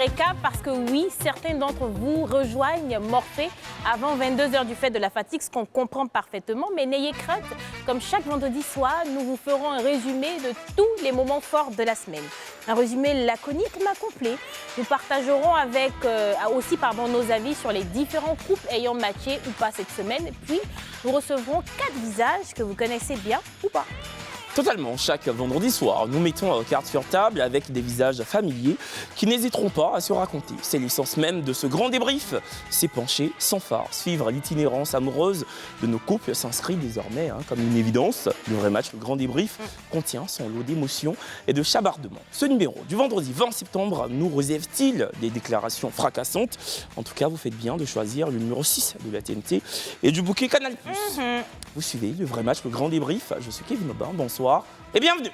récap parce que oui, certains d'entre vous rejoignent Morphée avant 22h du fait de la fatigue, ce qu'on comprend parfaitement. Mais n'ayez crainte, comme chaque vendredi soir, nous vous ferons un résumé de tous les moments forts de la semaine. Un résumé laconique mais complet. Nous partagerons avec aussi nos avis sur les différents couples ayant matché ou pas cette semaine. Puis, nous recevrons 4 visages que vous connaissez bien ou pas. Totalement, chaque vendredi soir, nous mettons cartes sur table avec des visages familiers qui n'hésiteront pas à se raconter. C'est l'essence même de ce grand débrief. S'épancher sans phare, suivre l'itinérance amoureuse de nos couples s'inscrit désormais comme une évidence. Le vrai match, le grand débrief, contient son lot d'émotions et de chabardements. Ce numéro du vendredi 20 septembre nous réserve-t-il des déclarations fracassantes? En tout cas, vous faites bien de choisir le numéro 6 de la TNT et du bouquet Canal+. Vous suivez le vrai match, le grand débrief. Je suis Kevin Aubin, bonsoir et bienvenue.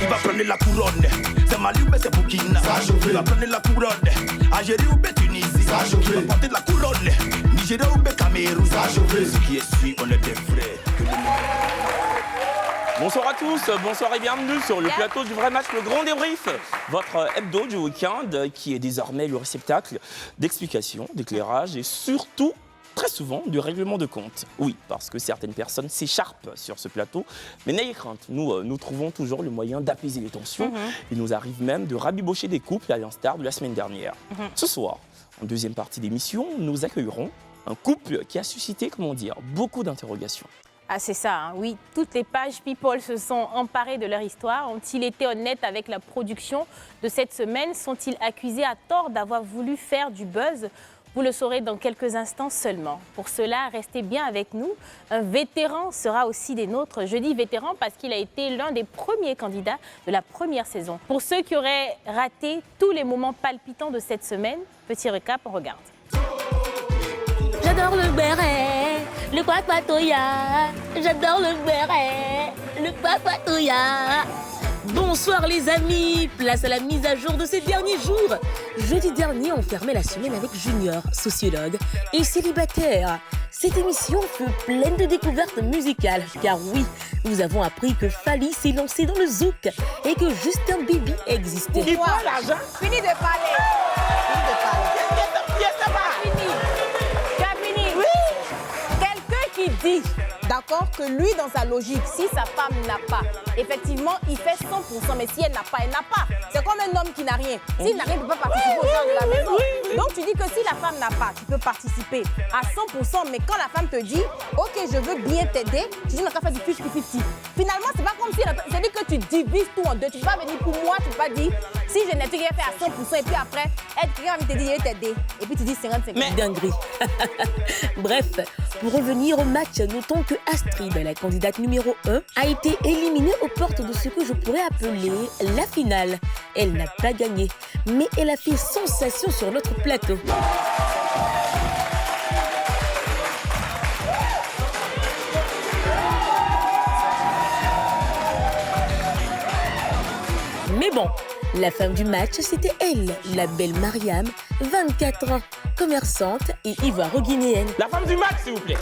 Il va prendre la couronne, c'est Mali ou c'est Burkina. Il va prendre la couronne, Algérie ou Tunisie. Il va porter la couronne, Nigeria ou Cameroun. Ce qui est sûr, on est des frères. Bonsoir à tous, bonsoir et bienvenue sur le plateau du vrai match, le grand débrief. Votre hebdo du week-end qui est désormais le réceptacle d'explications, d'éclairages et surtout très souvent du règlement de compte. Oui, parce que certaines personnes s'écharpent sur ce plateau, mais n'ayez crainte, nous trouvons toujours le moyen d'apaiser les tensions. Il nous arrive même de rabibocher des couples à l'instar de la semaine dernière. Ce soir, en deuxième partie d'émission, nous accueillerons un couple qui a suscité, beaucoup d'interrogations. Ah, c'est ça, oui. Toutes les pages People se sont emparées de leur histoire. Ont-ils été honnêtes avec la production de cette semaine? Sont-ils accusés à tort d'avoir voulu faire du buzz? Vous le saurez dans quelques instants seulement. Pour cela, restez bien avec nous. Un vétéran sera aussi des nôtres. Je dis vétéran parce qu'il a été l'un des premiers candidats de la première saison. Pour ceux qui auraient raté tous les moments palpitants de cette semaine, petit récap, on regarde. J'adore le béret, le papatoya. J'adore le béret, le papatoya. Bonsoir les amis, place à la mise à jour de ces derniers jours. Jeudi dernier, on fermait la semaine avec Junior, sociologue et célibataire. Cette émission fut pleine de découvertes musicales, car oui, nous avons appris que Fally s'est lancé dans le zouk et que Justin Bieber existait. Il prend l'argent. Fini de parler. Fini. Oui. Quelqu'un qui dit, D'accord que lui, dans sa logique, si sa femme n'a pas, effectivement, il fait 100%, mais si elle n'a pas, elle n'a pas. C'est comme un homme qui n'a rien. S'il n'a rien, il ne peut pas participer aux gens de la maison. Donc, tu dis que si la femme n'a pas, tu peux participer à 100%, mais quand la femme te dit, OK, je veux bien t'aider, tu dis, on va faire du 50-50. Finalement, c'est pas comme si, c'est-à-dire que tu divises tout en deux. Tu ne peux pas venir pour moi, tu ne peux pas dire, si je n'ai rien fait à 100%, et puis après, quelqu'un va te dire, il t'aider. Et puis tu dis 50-50. Mais dinguerie. Bref, pour revenir au match, notons que Astrid, la candidate numéro 1, a été éliminée aux portes de ce que je pourrais appeler la finale. Elle n'a pas gagné, mais elle a fait sensation sur notre plateau. Mais bon, la femme du match, c'était elle, la belle Mariam, 24 ans, commerçante et ivoiro-guinéenne. La femme du match, s'il vous plaît.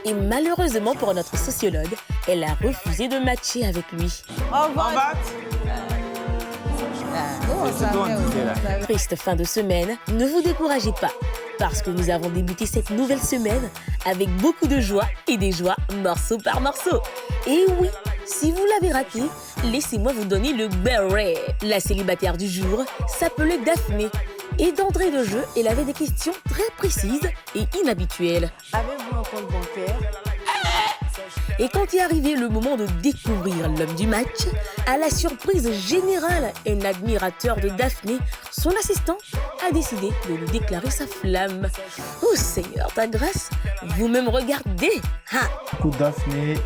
Et malheureusement pour notre sociologue, elle a refusé de matcher avec lui. on va. Triste fin de semaine, ne vous découragez pas, parce que nous avons débuté cette nouvelle semaine avec beaucoup de joie et des joies morceau par morceau. Et oui, si vous l'avez raté, laissez-moi vous donner le béret. La célibataire du jour s'appelait Daphné. Et d'entrée de jeu, elle avait des questions très précises et inhabituelles. Avez-vous un compte bancaire? Et quand est arrivé le moment de découvrir l'homme du match, à la surprise générale, un admirateur de Daphné, son assistant, a décidé de lui déclarer sa flamme. Oh Seigneur, ta grâce, vous-même regardez. Ha. Écoute Daphné,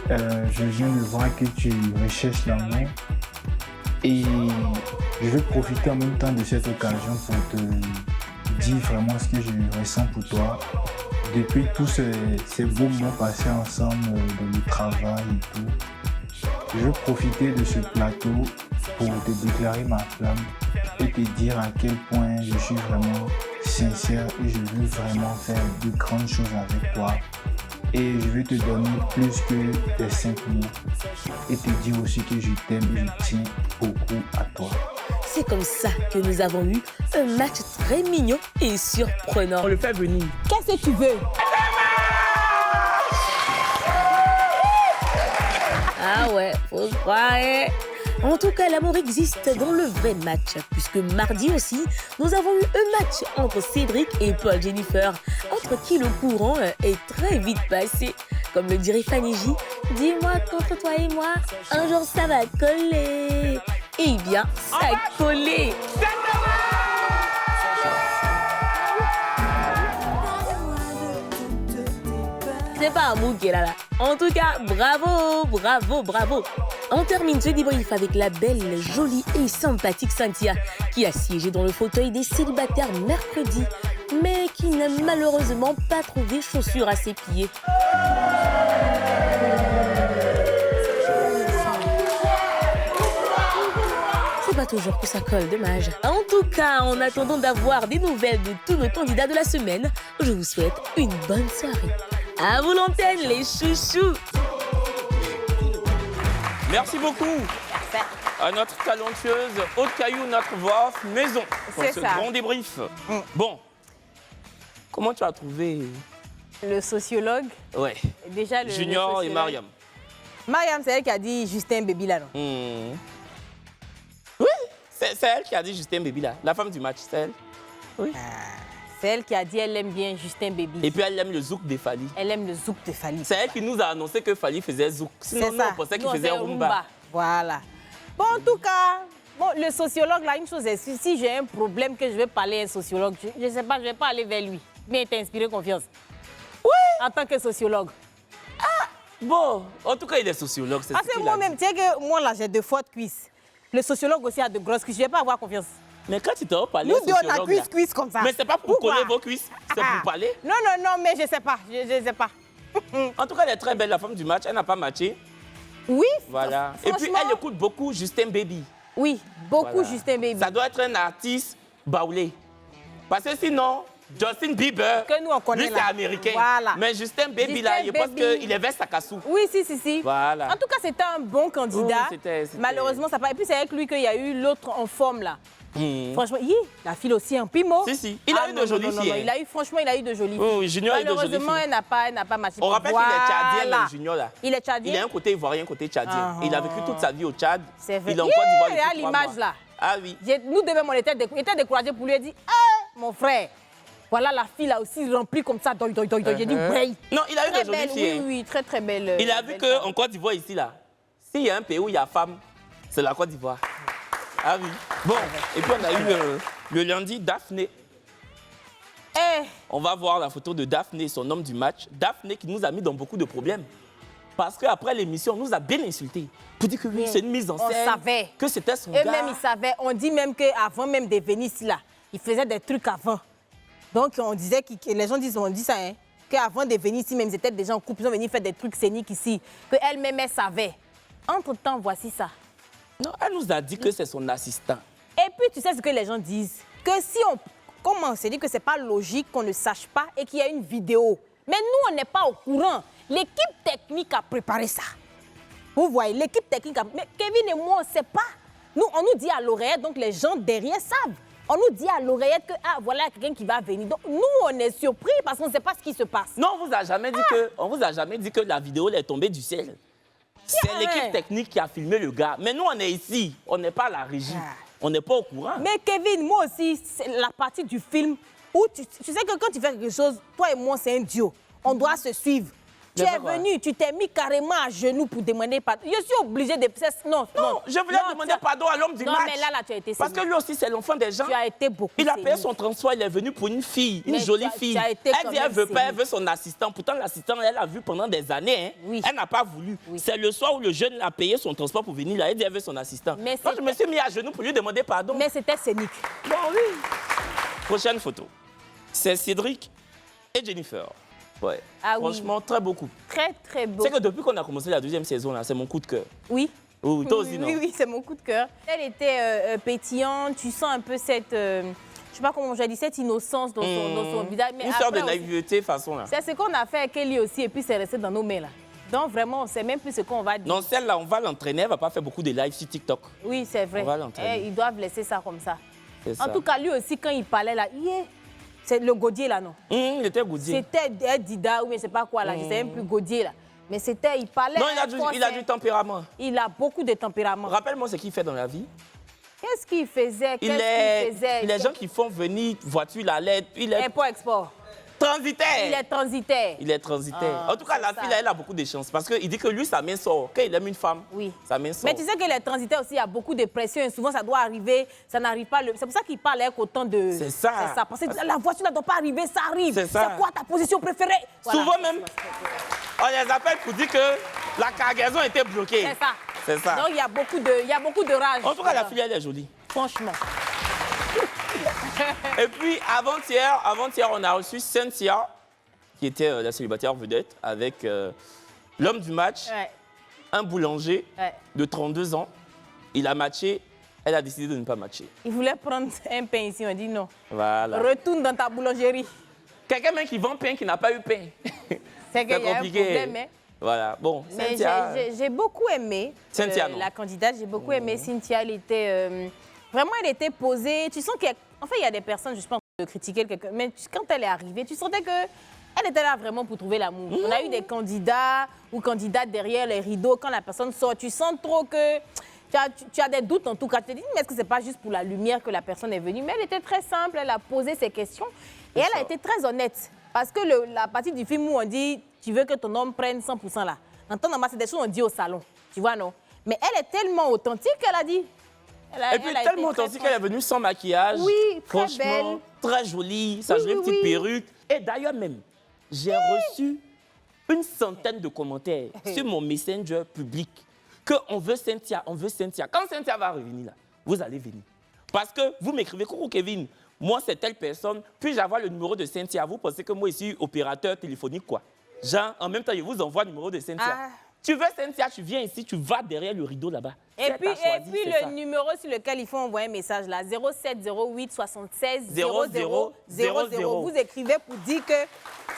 je viens de voir que tu recherches l'amour et je vais profiter en même temps de cette occasion pour te dire vraiment ce que je ressens pour toi. Depuis tous ces beaux moments passés ensemble dans le travail et tout, je veux profiter de ce plateau pour te déclarer ma flamme et te dire à quel point je suis vraiment sincère et je veux vraiment faire de grandes choses avec toi. Et je vais te donner plus que tes 5 mots. Et te dire aussi que je t'aime et je tiens beaucoup à toi. C'est comme ça que nous avons eu un match très mignon et surprenant. On le fait venir. Qu'est-ce que tu veux? Ah ouais, faut croire. Hein. En tout cas, l'amour existe dans le vrai match, puisque mardi aussi, nous avons eu un match entre Cédric et Paul Jennifer, entre qui le courant est très vite passé. Comme le dirait Fanny J, dis-moi qu'entre toi et moi, un jour ça va coller. Eh bien, ça a collé. C'est pas un mot qui est là. En tout cas, bravo, bravo, bravo. On termine ce débrief avec la belle, jolie et sympathique Cynthia, qui a siégé dans le fauteuil des célibataires mercredi, mais qui n'a malheureusement pas trouvé chaussures à ses pieds. C'est pas toujours que ça colle, dommage. En tout cas, en attendant d'avoir des nouvelles de tous nos candidats de la semaine, je vous souhaite une bonne soirée. À vous l'antenne, les chouchous. Merci beaucoup à notre talentueuse Haute Caillou, notre voix off maison, pour C'est ce ça. grand débrief. Bon, comment tu as trouvé Le sociologue, ouais. déjà le Junior le et sociologue. Mariam? Mariam, c'est elle qui a dit Justin Baby là, non? Oui, c'est elle qui a dit Justin Baby là, la femme du match, c'est elle. Oui. C'est elle qui a dit elle aime bien Justin Baby. Et puis elle aime le zouk de Fali. Elle aime le zouk de Fali. C'est elle qui nous a annoncé que Fali faisait zouk. Sinon, nous, ça. on pensait qu'il Nous, on faisait fait rumba. Voilà. Bon, en tout cas, bon, le sociologue, là, une chose est sûre, si j'ai un problème que je vais parler à un sociologue, je ne sais pas, je ne vais pas aller vers lui. Mais il t'a inspiré confiance. Oui. En tant que sociologue. Bon, en tout cas, il est sociologue, c'est Parce ce que qu'il a moi-même, dit. tu sais que moi là, j'ai de fortes cuisses. Le sociologue aussi a de grosses cuisses. Je ne vais pas avoir confiance. Mais quand tu t'en parles Nous au deux, on a sociologue, là, cuisse comme ça. mais c'est pas pour Pourquoi? coller vos cuisses, c'est Ah. pour parler. Non, non, non, mais je ne sais pas. Je sais pas. En tout cas, elle est très belle, la femme du match. Elle n'a pas matché. Oui. Voilà. Et puis, franchement, elle écoute beaucoup Justin Baby. Oui, beaucoup Voilà. Justin Baby. Ça doit être un artiste baoulé. Parce que sinon, Justin Bieber, Que nous, on connaît lui, c'est là. américain. Voilà. Mais Justin Baby, Justin là, je pense Baby. qu'il est vers Sakassou. Oui, si. Voilà. En tout cas, c'était un bon candidat. Oui, c'était- Malheureusement, ça n'a pas. Et puis, c'est avec lui qu'il y a eu l'autre en forme, là. Hmm. Franchement, la fille aussi, un pimo. Si. Il a eu de jolies filles, hein. Il a eu, franchement, il a eu de jolies Oui, filles. oui, Junior a eu de jolies Malheureusement, filles. elle n'a pas matché. On rappelle qu'il est tchadien, Voilà. même Junior, là. Il est tchadien. Il a un côté ivoirien, un côté tchadien. Ah. Il a vécu toute sa vie au Tchad. C'est vrai. Il est en Côte d'Ivoire Il y a depuis 3 l'image, mois. là. Ah oui. Nous deux même, on était découragés pour lui. Il a dit, mon frère, voilà la fille là aussi remplie comme ça. J'ai dit, ouais. Non, il a eu Très de jolies belle, filles. hein. oui, très, très belle. Il a vu belle qu'en Côte d'Ivoire, ici, là, s'il y a un pays où il y a femme, c'est la Côte d'Ivoire. Ah oui. Bon, et puis on a eu le lundi Daphné. On va voir la photo de Daphné, son homme du match. Daphné qui nous a mis dans beaucoup de problèmes. Parce qu'après l'émission, on nous a bien insultés. Pour dire que oui, c'est une mise en On scène. savait. Que c'était son Et gars. même, ils savaient. On dit même qu'avant même de venir ici, là, il faisait des trucs avant. Donc, on disait que les gens disent, on dit ça, hein, qu'avant de venir ici, même, ils étaient déjà en couple, ils ont venu faire des trucs scéniques ici, qu'elle-même, elle savait. Entre-temps, voici ça. Non, elle nous a dit que c'est son assistant. Et puis, tu sais ce que les gens disent? Que si on... Comment on s'est dit que c'est pas logique qu'on ne sache pas et qu'il y a une vidéo. Mais nous, on n'est pas au courant. L'équipe technique a préparé ça. Vous voyez, l'équipe technique a... Mais Kevin et moi, on ne sait pas. Nous, on nous dit à l'oreillette, donc les gens derrière savent. On nous dit à l'oreillette que, voilà quelqu'un qui va venir. Donc, nous, on est surpris parce qu'on ne sait pas ce qui se passe. Non, on vous a jamais dit que, on vous a jamais dit que la vidéo elle est tombée du ciel. C'est Ouais. l'équipe technique qui a filmé le gars. Mais nous, on est ici. On n'est pas à la régie. On n'est pas au courant. Mais Kevin, moi aussi, c'est la partie du film où tu sais que quand tu fais quelque chose, toi et moi, c'est un duo. On doit se suivre. Tu Mais es pourquoi? venu, tu t'es mis carrément à genoux pour demander pardon. Je suis obligée de... Non, Non, je voulais Non, demander tu as- pardon à l'homme du Non, match. mais là, tu as été Parce que séduit. lui aussi, c'est l'enfant des gens. Tu as été beaucoup Il a payé séduit. son transport, il est venu pour une fille, une Mais jolie tu fille. as été Elle quand dit, elle même veut pas, elle séduit. veut son assistant. Pourtant, l'assistant, elle a vu pendant des années. Hein. Oui. Elle n'a pas voulu. Oui. C'est le soir où le jeune a payé son transport pour venir là. Elle dit, elle veut son assistant. Mais Moi, je me suis mis à genoux pour lui demander pardon. Mais c'était scénique. Bon, oui. Prochaine photo. C'est Cédric et Jennifer. Ouais. Ah oui. Franchement, très beau couple. Très, très beau. C'est que depuis qu'on a commencé la 2e saison, là, c'est mon coup de cœur. Oui. Oui, toi aussi, non? Oui, c'est mon coup de cœur. Elle était pétillante, tu sens un peu cette... je sais pas comment j'ai dit, cette innocence dans son visage. Mais Une sorte de après aussi, naïveté façon là. c'est ce qu'on a fait avec Kelly aussi, et puis c'est resté dans nos mains là. Donc vraiment, on sait même plus ce qu'on va dire. Non, celle-là, on va l'entraîner, elle va pas faire beaucoup de live sur TikTok. Oui, c'est vrai. On va l'entraîner. Ils doivent laisser ça comme ça. C'est En ça. tout cas, lui aussi, quand il parlait là, c'est le Gaudier là, non? Il était Gaudier. C'était Dida ou je sais pas quoi là, je sais même plus Gaudier là. Mais c'était, il parlait. Non, il a du tempérament. Il a beaucoup de tempérament. Rappelle-moi ce qu'il fait dans la vie. Qu'est-ce qu'il faisait? Les gens qui font venir voiture, la lettre, il est Import-export. transitaire. Il est transitaire. Il est transitaire. Ah, En tout cas, la c'est fille, ça. elle a beaucoup de chance. Parce qu'il dit que lui, sa main sort. Quand il aime une femme, Oui. sa main sort. Mais tu sais que les transitaires aussi, il y a beaucoup de pression et souvent ça doit arriver, ça n'arrive pas. C'est pour ça qu'il parle avec autant de. C'est ça. Parce que la voiture ne doit pas arriver, ça arrive. C'est ça. C'est quoi ta position préférée? Voilà. Souvent même, on les appelle pour dire que la cargaison était bloquée. C'est ça. C'est ça. Donc il y a beaucoup de rage. En tout cas, la fille, elle est jolie. Franchement. Et puis, avant-hier, on a reçu Cynthia, qui était la célibataire vedette, avec l'homme du match, Ouais. un boulanger Ouais. de 32 ans. Il a matché, elle a décidé de ne pas matcher. Il voulait prendre un pain ici, on dit non. Voilà. Retourne dans ta boulangerie. Quelqu'un même qui vend pain qui n'a pas eu pain. C'est qu'il y a un compliqué. problème, hein. Voilà. Bon, Mais Cynthia. j'ai beaucoup aimé Cynthia, non. la candidate. J'ai beaucoup aimé Cynthia. Elle était vraiment, elle était posée. Tu sens qu'en fait, il y a des personnes, je pense, de critiquer quelqu'un, mais quand elle est arrivée, tu sentais que elle était là vraiment pour trouver l'amour. On a eu des candidats ou candidates derrière les rideaux. Quand la personne sort, tu sens trop que tu as des doutes en tout cas. Tu te dis, mais est-ce que c'est pas juste pour la lumière que la personne est venue? Mais elle était très simple. Elle a posé ses questions et elle a été très honnête. Parce que la partie du film où on dit tu veux que ton homme prenne 100% là. En temps normal, c'est des choses qu'on dit au salon. Tu vois, non? Mais elle est tellement authentique qu'elle a dit. Et puis tellement authentique qu'elle est venue sans maquillage. Oui, très franchement, belle. très jolie. Sa jolie petite perruque. Et d'ailleurs même, j'ai reçu une centaine de commentaires sur mon messenger public qu'on veut Cynthia, on veut Cynthia. Quand Cynthia va revenir là, vous allez venir. Parce que vous m'écrivez, coucou Kevin, moi c'est telle personne, puis-je avoir le numéro de Cynthia? Vous pensez que moi ici, opérateur téléphonique quoi? Genre, en même temps, je vous envoie le numéro de Cynthia. Ah. Tu veux Cynthia, tu viens ici, tu vas derrière le rideau là-bas. Et puis, c'est ça. le numéro sur lequel il faut envoyer un message là, 07 08 76 00 00. Vous écrivez pour dire que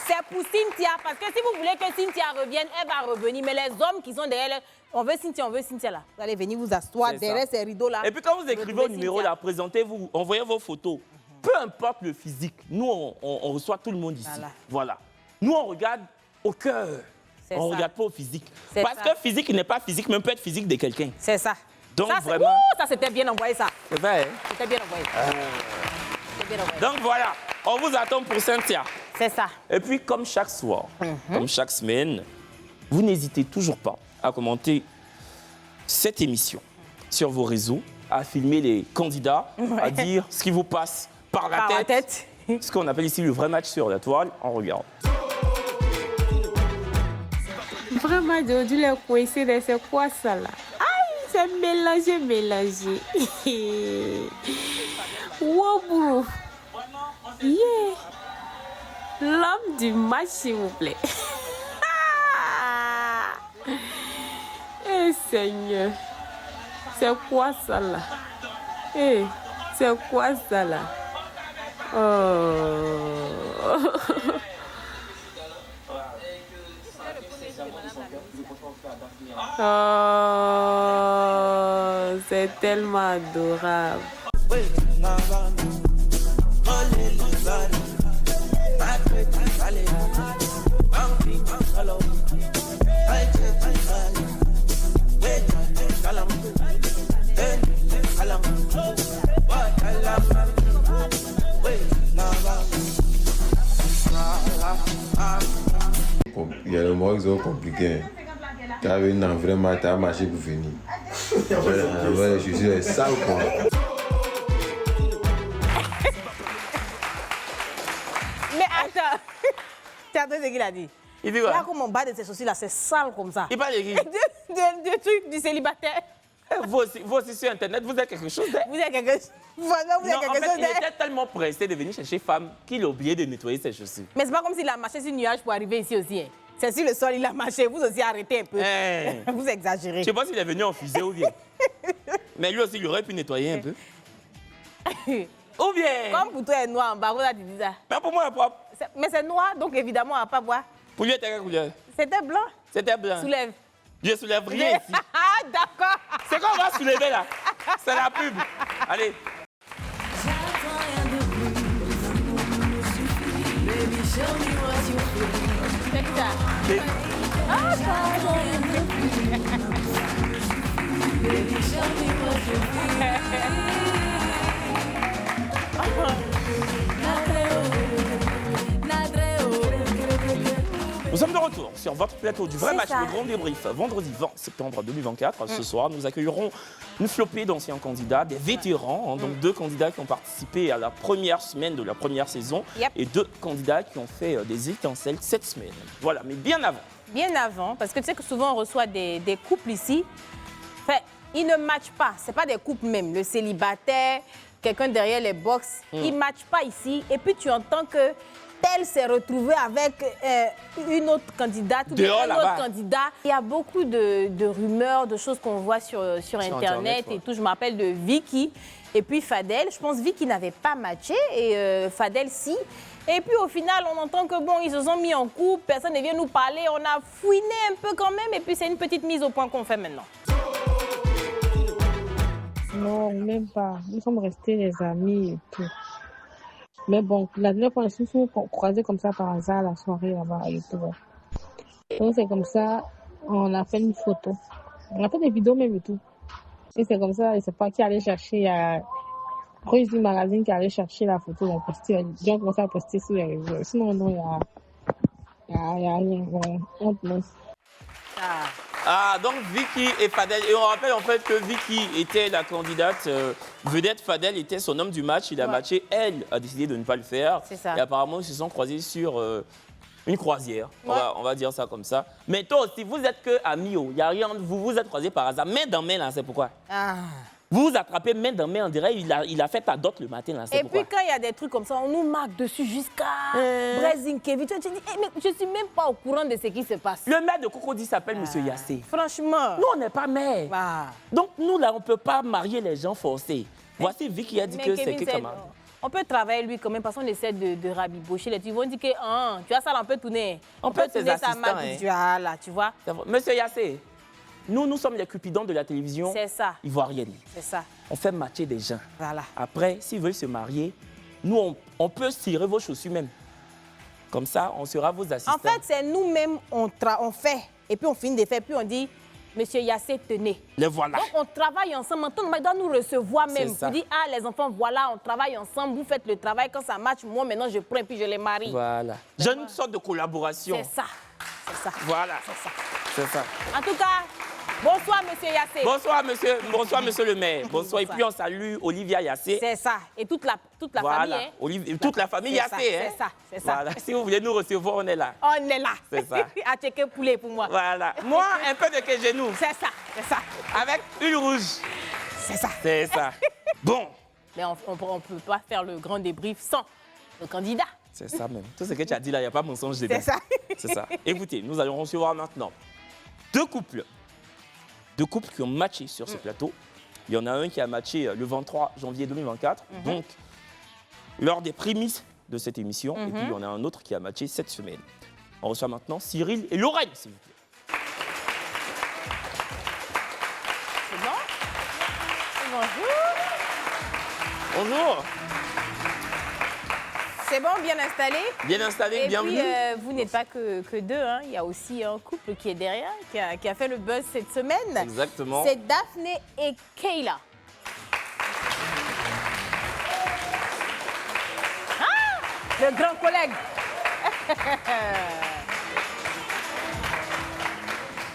c'est pour Cynthia. Parce que si vous voulez que Cynthia revienne, elle va revenir. Mais les hommes qui sont derrière, on veut Cynthia là. Vous allez venir vous asseoir C'est derrière ça. ces rideaux là. Et puis quand vous écrivez au numéro là, présentez-vous, envoyez vos photos. Peu importe le physique, nous on reçoit tout le monde ici. Voilà. Nous on regarde au cœur. On ne regarde pas au physique. Parce que physique n'est pas physique, mais peut être physique de quelqu'un. C'est ça. Donc ça, vraiment. Ça c'était bien envoyé ça. C'est vrai. Hein? C'était bien envoyé. C'était bien envoyé. Donc voilà, on vous attend pour Cynthia. C'est ça. Et puis comme chaque soir, comme chaque semaine, vous n'hésitez toujours pas à commenter cette émission sur vos réseaux, à filmer les candidats, à dire ce qui vous passe par la tête. Ce qu'on appelle ici le vrai match sur la toile. On regarde. Vraiment, Jojo, les coincés, c'est quoi ça là? Aïe, c'est mélangé. Wow, bro. Yeah. L'homme du match, s'il vous plaît. Eh, Seigneur. C'est quoi ça là? Eh, c'est quoi ça là? Oh. Oh, c'est tellement adorable. Il y a le moment qu'ils ont compliqué. Tu as une vraiment, tu as marché pour venir. Ouais, je suis sale quoi. Mais attends, tu as entendu ce qu'il a dit? Il dit quoi? Là, comme on bat de ses sourcils là, c'est sale comme ça. Il parle de qui? Du truc du célibataire. Vous aussi sur Internet, vous êtes quelque chose. Vous êtes quelque chose. Voilà, vous êtes Non, en quelque fait, chose. il était tellement pressé de venir chercher femme qu'il a oublié de nettoyer ses chaussures. Mais c'est pas comme s'il a marché sur le nuage pour arriver ici aussi. Hein. C'est sur le sol, il a marché. Vous aussi, arrêtez un peu. Hey. Vous exagérez. Je sais pas s'il est venu en fusée ou bien. Mais lui aussi, il aurait pu nettoyer un peu. Ou bien... Comme pour toi, elle est noire en bas, là, tu dis ça. Mais pour moi, elle est propre. Mais c'est noir, donc évidemment, on va pas voir. Pour lui, c'était quelle couleur? C'était blanc. C'était blanc. Soulève. Je soulève rien ici. Ah, d'accord. C'est quoi on va soulever là? C'est la pub. Allez. C'est ça. Et- Nous sommes de retour sur votre plateau du vrai C'est match, ça. le grand débrief. Vendredi 20 septembre 2024. Ce soir, nous accueillerons une flopée d'anciens candidats, des vétérans, hein, donc 2 candidats qui ont participé à la première semaine de la première saison Yep. et 2 candidats qui ont fait des étincelles cette semaine. Voilà, mais bien avant. Bien avant, parce que tu sais que souvent on reçoit des couples ici. Enfin, ils ne matchent pas. C'est pas des couples même. Le célibataire, quelqu'un derrière les box, ils ne matchent pas ici. Et puis tu entends que tel s'est retrouvé avec une autre candidate ou bien Dehors, un là-bas. autre candidat. Il y a beaucoup de rumeurs, de choses qu'on voit sur Internet ouais. et tout. Je me rappelle de Vicky et puis Fadel. Je pense que Vicky n'avait pas matché et Fadel si. Et puis au final, on entend que bon, ils se sont mis en couple, personne ne vient nous parler. On a fouiné un peu quand même et puis c'est une petite mise au point qu'on fait maintenant. Non, même pas. Nous sommes restés les amis et tout. Mais bon, la dernière fois, nous sommes croisés comme ça par hasard la soirée là-bas et tout. Donc c'est comme ça, on a fait une photo. On a fait des vidéos même et tout. Et c'est comme ça, je ne sais pas qui allait chercher. Il y a Rose du magazine qui allait chercher la photo. On postait, les gens commençaient à poster sur les réseaux. Sinon, non, il y a rien. Ouais, honte, non. Ah, donc Vicky et Fadel. Et on rappelle en fait que Vicky était la candidate vedette. Fadel était son homme du match. Il a matché. Elle a décidé de ne pas le faire. C'est ça. Et apparemment, ils se sont croisés sur une croisière. Ouais. On va dire ça comme ça. Mais toi aussi, vous êtes que amis. Il n'y a rien. Vous vous êtes croisés par hasard. Main dans main, là, c'est pourquoi. Ah. Vous vous attrapez main dans main, on dirait il a fait ta dot le matin, là, c'est Et pourquoi. puis quand il y a des trucs comme ça, on nous marque dessus jusqu'à Brezinkevich. Tu te dis, eh, mais je ne suis même pas au courant de ce qui se passe. Le maire de Cocody s'appelle Monsieur Yassé. Franchement. Nous, on n'est pas maire. Ah. Donc, nous, là, on ne peut pas marier les gens forcés. Voici Vicky qui a dit Mais que c'est Kevin que said, camarade. on peut travailler lui quand même parce qu'on essaie de rabibocher les trucs. Ils vont dire que tu vois ça, là, on peut tourner. On peut être ses tourner sa assistants, main. hein. Voilà, tu vois. Monsieur Yassé, nous sommes les cupidons de la télévision C'est ça. ivoirienne. C'est ça. On fait matcher des gens. Voilà. Après, s'ils veulent se marier, nous, on peut tirer vos chaussures même. Comme ça, on sera vos assistants. En fait, c'est nous-mêmes, on fait. Et puis on finit de faire. Puis on dit, Monsieur Yassé, tenez. Les voilà. Donc on travaille ensemble. Maintenant, il doit nous recevoir même. C'est ça. Vous dites, ah, les enfants, voilà, on travaille ensemble. Vous faites le travail. Quand ça match, moi, maintenant, je prends et puis je les marie. Voilà. J'ai une sorte de collaboration. C'est ça. C'est ça. Voilà. C'est ça. C'est ça. En tout cas, bonsoir, Monsieur Yassé. Bonsoir, monsieur le maire. Bonsoir. Et puis, on salue Olivia Yassé. C'est ça. Et toute la Voilà. famille. Hein. Toute la famille C'est ça, Yassé. Hein. c'est ça, c'est ça. Voilà. Si vous voulez nous recevoir, on est là. On est là. C'est ça. À checker poulet pour moi. Voilà. Moi, un peu de que genou. C'est ça, c'est ça. Avec une rouge. C'est ça. C'est ça. Bon. Mais on ne peut pas faire le grand débrief sans le candidat. C'est ça même. Tout ce que tu as dit là, il n'y a pas mensonge dedans. C'est ça. C'est ça. Écoutez, nous allons recevoir maintenant deux couples qui ont matché sur ce plateau. Il y en a un qui a matché le 23 janvier 2024, donc lors des prémices de cette émission. Et puis, il y en a un autre qui a matché cette semaine. On reçoit maintenant Cyril et Lorraine, s'il vous plaît. C'est bon? Bonjour. Bonjour. C'est bon, bien installé? Bien installé, Et bienvenue. puis, vous n'êtes pas que deux. Hein. Il y a aussi un couple qui est derrière, qui a fait le buzz cette semaine. Exactement. C'est Daphné et Kayla. Ah, le grand collègue.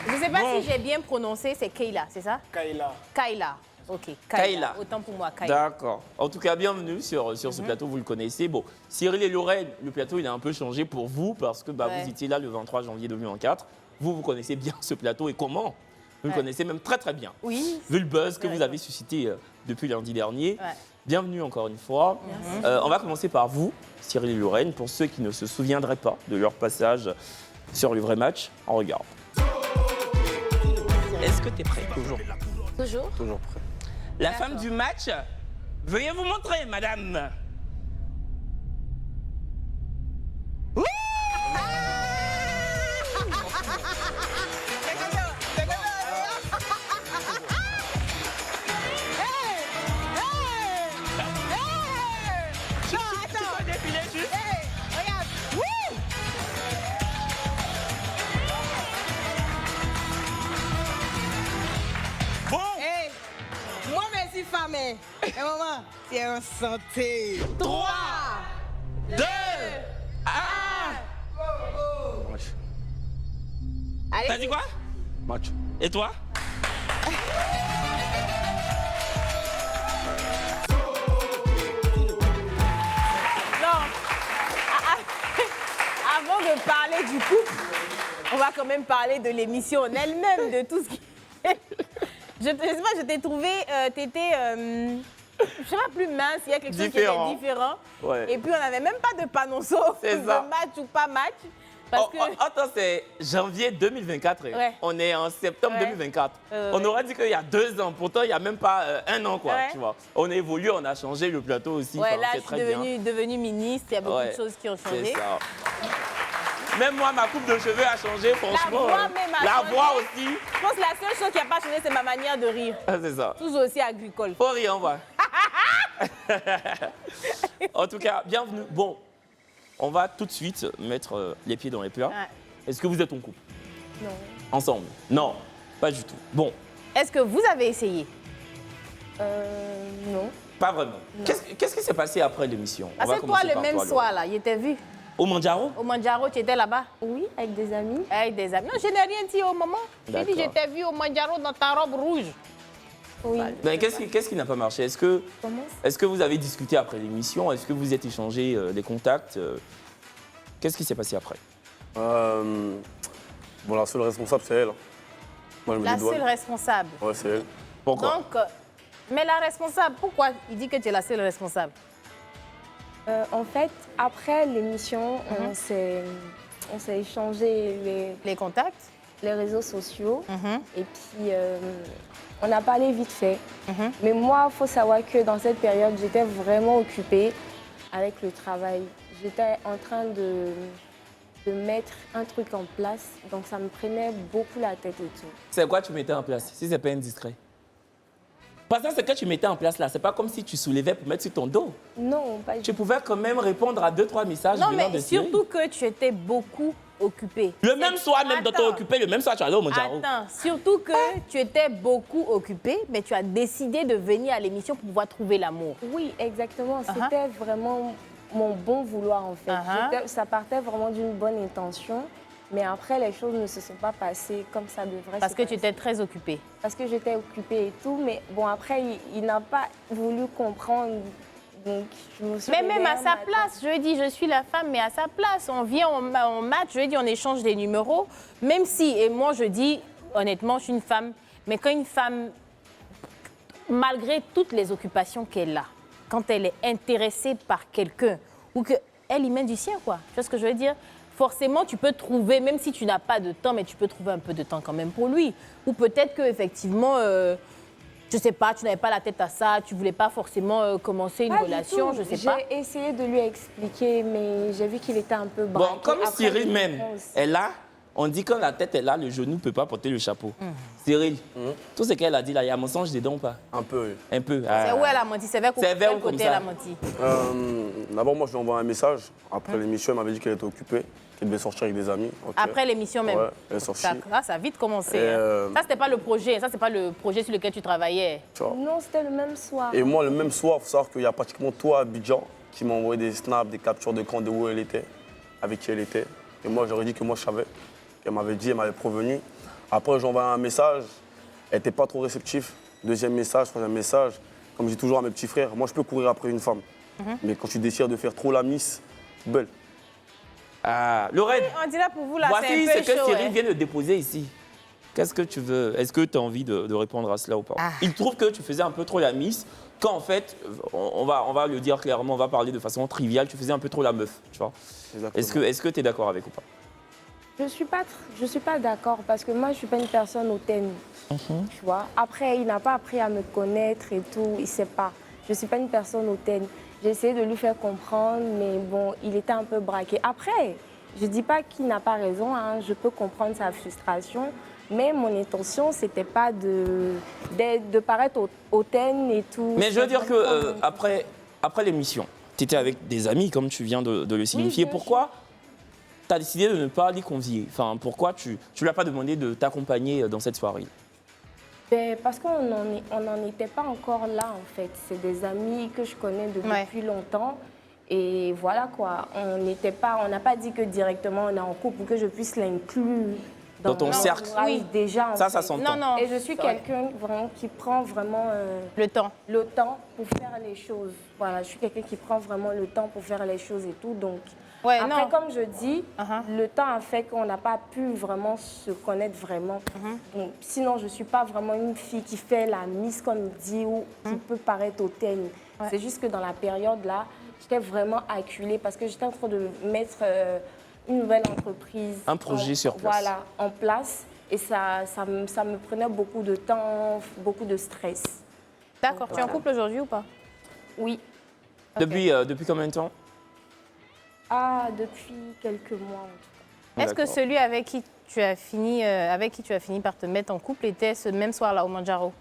Je ne sais pas Bon. si j'ai bien prononcé, c'est Kayla, c'est ça? Kayla. Kayla. Ok, Kayla. Autant pour moi, Kayla. D'accord. En tout cas, bienvenue sur ce plateau, vous le connaissez. Bon, Cyril et Lorraine, le plateau, il a un peu changé pour vous parce que Ouais. vous étiez là le 23 janvier 2024. Vous connaissez bien ce plateau et comment? Vous le connaissez même très très bien. Oui. Vu le buzz que Ouais. vous avez suscité depuis lundi dernier. Ouais. Bienvenue encore une fois. On va commencer par vous, Cyril et Lorraine, pour ceux qui ne se souviendraient pas de leur passage sur le vrai match. On regarde. Est-ce que tu es prêt toujours? Toujours. Toujours prêt. La femme du match, Veuillez vous montrer, madame. Moi, merci, femme. Et maman, c'est en santé. 3, 2, 1. Allez. T'as dit quoi? Match. Et toi? Avant de parler du couple, on va quand même parler de l'émission en elle-même, de tout ce qui... Je sais pas, je t'ai trouvé, t'étais, je sais pas, plus mince, il y a quelque chose qui était différent. Ouais. Et puis on n'avait même pas de panonceau, C'est de ça. match ou pas match. Parce que... Attends, c'est janvier 2024. Ouais. On est en septembre 2024. On aurait dit qu'il y a 2 ans. Pourtant, il n'y a même pas 1 an, quoi. Ouais. Tu vois. On a évolué, on a changé le plateau aussi. Ouais, enfin, là, c'est je suis très bien. devenue ministre, il y a beaucoup Ouais, de choses qui ont c'est changé. ça. Même moi, ma coupe de cheveux a changé, franchement. voix même a La changé. voix aussi. Je pense que la seule chose qui n'a pas changé, c'est ma manière de rire. Ah, c'est ça. Toujours aussi agricole. Faut rire, on va. En tout cas, bienvenue. Bon, on va tout de suite mettre les pieds dans les plats. Ouais. Est-ce que vous êtes en couple? Non. Ensemble? Non, pas du tout. Bon, Est-ce que vous avez essayé? Non. pas vraiment. Qu'est-ce qui s'est passé après l'émission? On va C'est toi commencer le par même toi, soir, là, il était vu. Au Mandjaro? Au Mandjaro, tu étais là-bas? Oui, avec des amis. Avec des amis. Non, je n'ai rien dit au moment. J'ai dit, je D'accord. t'ai vu au Mandjaro dans ta robe rouge. Oui. Ben, qu'est-ce qui n'a pas marché? Est-ce que vous avez discuté après l'émission? Est-ce que vous êtes échangé les contacts? Qu'est-ce qui s'est passé après? Bon, la seule responsable, c'est elle. Moi, je me La dédouane. seule responsable. Ouais, c'est elle. Pourquoi? Donc, mais la responsable, pourquoi il dit que tu es la seule responsable? En fait, après l'émission, on s'est échangé Les contacts? les réseaux sociaux. Et puis, on a parlé vite fait. Mais moi, il faut savoir que dans cette période, j'étais vraiment occupée avec le travail. J'étais en train de mettre un truc en place. Donc, ça me prenait beaucoup la tête et tout. C'est quoi tu mettais en place, si c'est pas indiscret? Parce que ce que tu mettais en place là, c'est pas comme si tu soulevais pour mettre sur ton dos. Non, pas du Tu tout. pouvais quand même répondre à 2-3 messages Non, venant mais de Cyril. surtout que tu étais beaucoup occupée. Le même soir, même dans ton occupé, le même soir, tu allais au Mandjaro. Attends, surtout que tu étais beaucoup occupée, mais tu as décidé de venir à l'émission pour pouvoir trouver l'amour. Oui, exactement. C'était vraiment mon bon vouloir, en fait. Ça partait vraiment d'une bonne intention. Mais après, les choses ne se sont pas passées comme ça devrait Parce se que passer. tu étais très occupée. Parce que j'étais occupée et tout. Mais bon, après, il n'a pas voulu comprendre. Donc, je me suis Mais même réveillée à un sa matin. place, je dis, je suis la femme, mais à sa place. On vient, on match, je dis, on échange des numéros. Même si, et moi je dis, honnêtement, je suis une femme, mais quand une femme, malgré toutes les occupations qu'elle a, quand elle est intéressée par quelqu'un, ou qu'elle y met du sien, quoi. Tu vois ce que je veux dire? Forcément, tu peux trouver, même si tu n'as pas de temps, mais tu peux trouver un peu de temps quand même pour lui. Ou peut-être qu'effectivement, je sais pas, tu n'avais pas la tête à ça, tu voulais pas forcément commencer une Pas du relation, tout. je sais pas. J'ai essayé de lui expliquer, mais j'ai vu qu'il était un peu braqué. Bon, comme Après, Cyril je même comprends aussi. est là, on dit quand la tête est là, le genou ne peut pas porter le chapeau. Cyril, tout ce qu'elle a dit là, il y a mensonge dedans ou pas? Un peu, oui. Un peu. C'est où elle a menti? C'est vers C'est vers quel où comme côté ça? elle a menti? D'abord, moi, je lui ai envoyé un message. Après l'émission, elle m'avait dit qu'elle était occupée, qu'elle devait sortir avec des amis. Ok. Après l'émission même? Ouais, elle est sortie. Ça a vite commencé. Et, hein. Ça, c'était pas le projet. Ça, c'est pas le projet sur lequel tu travaillais. Tu vois. Non, c'était le même soir. Et moi, le même soir, il faut savoir qu'il y a pratiquement toi à Abidjan qui m'a envoyé des snaps, des captures d'écran de où elle était, avec qui elle était. Et moi, j'aurais dit que moi, je savais. Elle m'avait dit, elle m'avait prévenu. Après, j'ai envoyé un message. Elle n'était pas trop réceptive. Deuxième message, troisième message. Comme je dis toujours à mes petits frères, moi, je peux courir après une femme. Mais quand tu décides de faire trop la miss, belle. Ah, Lorraine, On dirait pour vous, là, voici c'est un ce peu que chaud. Cyril hein. vient de déposer ici. Qu'est-ce que tu veux? Est-ce que tu as envie de répondre à cela ou pas? Il trouve que tu faisais un peu trop la miss, quand en fait, on va le dire clairement, on va parler de façon triviale, tu faisais un peu trop la meuf, tu vois. Exactement. Est-ce que tu es d'accord avec ou pas? Je suis pas d'accord parce que moi, je suis pas une personne hautaine. Tu vois. Après, il n'a pas appris à me connaître et tout. Il sait pas. je ne suis pas une personne hautaine. J'ai essayé de lui faire comprendre, mais bon, il était un peu braqué. Après, je ne dis pas qu'il n'a pas raison, hein, je peux comprendre sa frustration, mais mon intention, ce n'était pas de paraître hautaine et tout. Mais je veux dire que après l'émission, tu étais avec des amis, comme tu viens de le signifier. Oui, pourquoi tu as décidé de ne pas les convier? Enfin, pourquoi tu ne lui as pas demandé de t'accompagner dans cette soirée? Parce qu'on n'en était pas encore là, en fait. C'est des amis que je connais depuis longtemps. Et voilà quoi, on n'a pas dit que directement on est en couple pour que je puisse l'inclure dans ton cercle. Oui, déjà. Ça s'entend. Non. Et je suis quelqu'un vraiment qui prend vraiment le temps pour faire les choses. Voilà, je suis quelqu'un qui prend vraiment le temps pour faire les choses et tout. Donc, après, comme je dis, le temps a fait qu'on n'a pas pu vraiment se connaître vraiment. Donc, sinon, je ne suis pas vraiment une fille qui fait la mise, comme dit, ou qui peut paraître hautaine. C'est juste que dans la période là, j'étais vraiment acculée parce que j'étais en train de mettre une nouvelle entreprise. Un projet sur place. Voilà, en place. Et ça me prenait beaucoup de temps, beaucoup de stress. D'accord. Tu es en couple aujourd'hui ou pas? Oui. Depuis combien de temps? Depuis quelques mois en tout cas. Est-ce que celui avec qui tu as fini par te mettre en couple était ce même soir-là au Manjaro?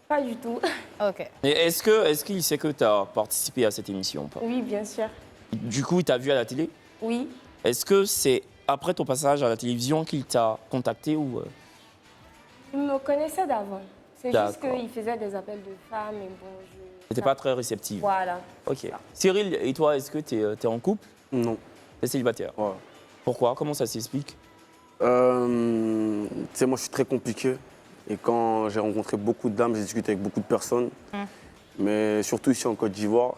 Pas du tout. Ok. Et est-ce qu'il sait que tu as participé à cette émission ou pas? Oui, bien sûr. Du coup, il t'a vu à la télé? Oui. Est-ce que c'est après ton passage à la télévision qu'il t'a contacté ou Il me connaissait d'avant. C'est juste qu'il faisait des appels de femmes et bon, T'étais pas très réceptive? Voilà. Ok. Cyril, et toi, est-ce que tu es en couple? Non. T'es célibataire? Ouais. Pourquoi? Comment ça s'explique? Tu sais, moi, je suis très compliqué. Et quand j'ai rencontré beaucoup de dames, j'ai discuté avec beaucoup de personnes. Mais surtout ici en Côte d'Ivoire.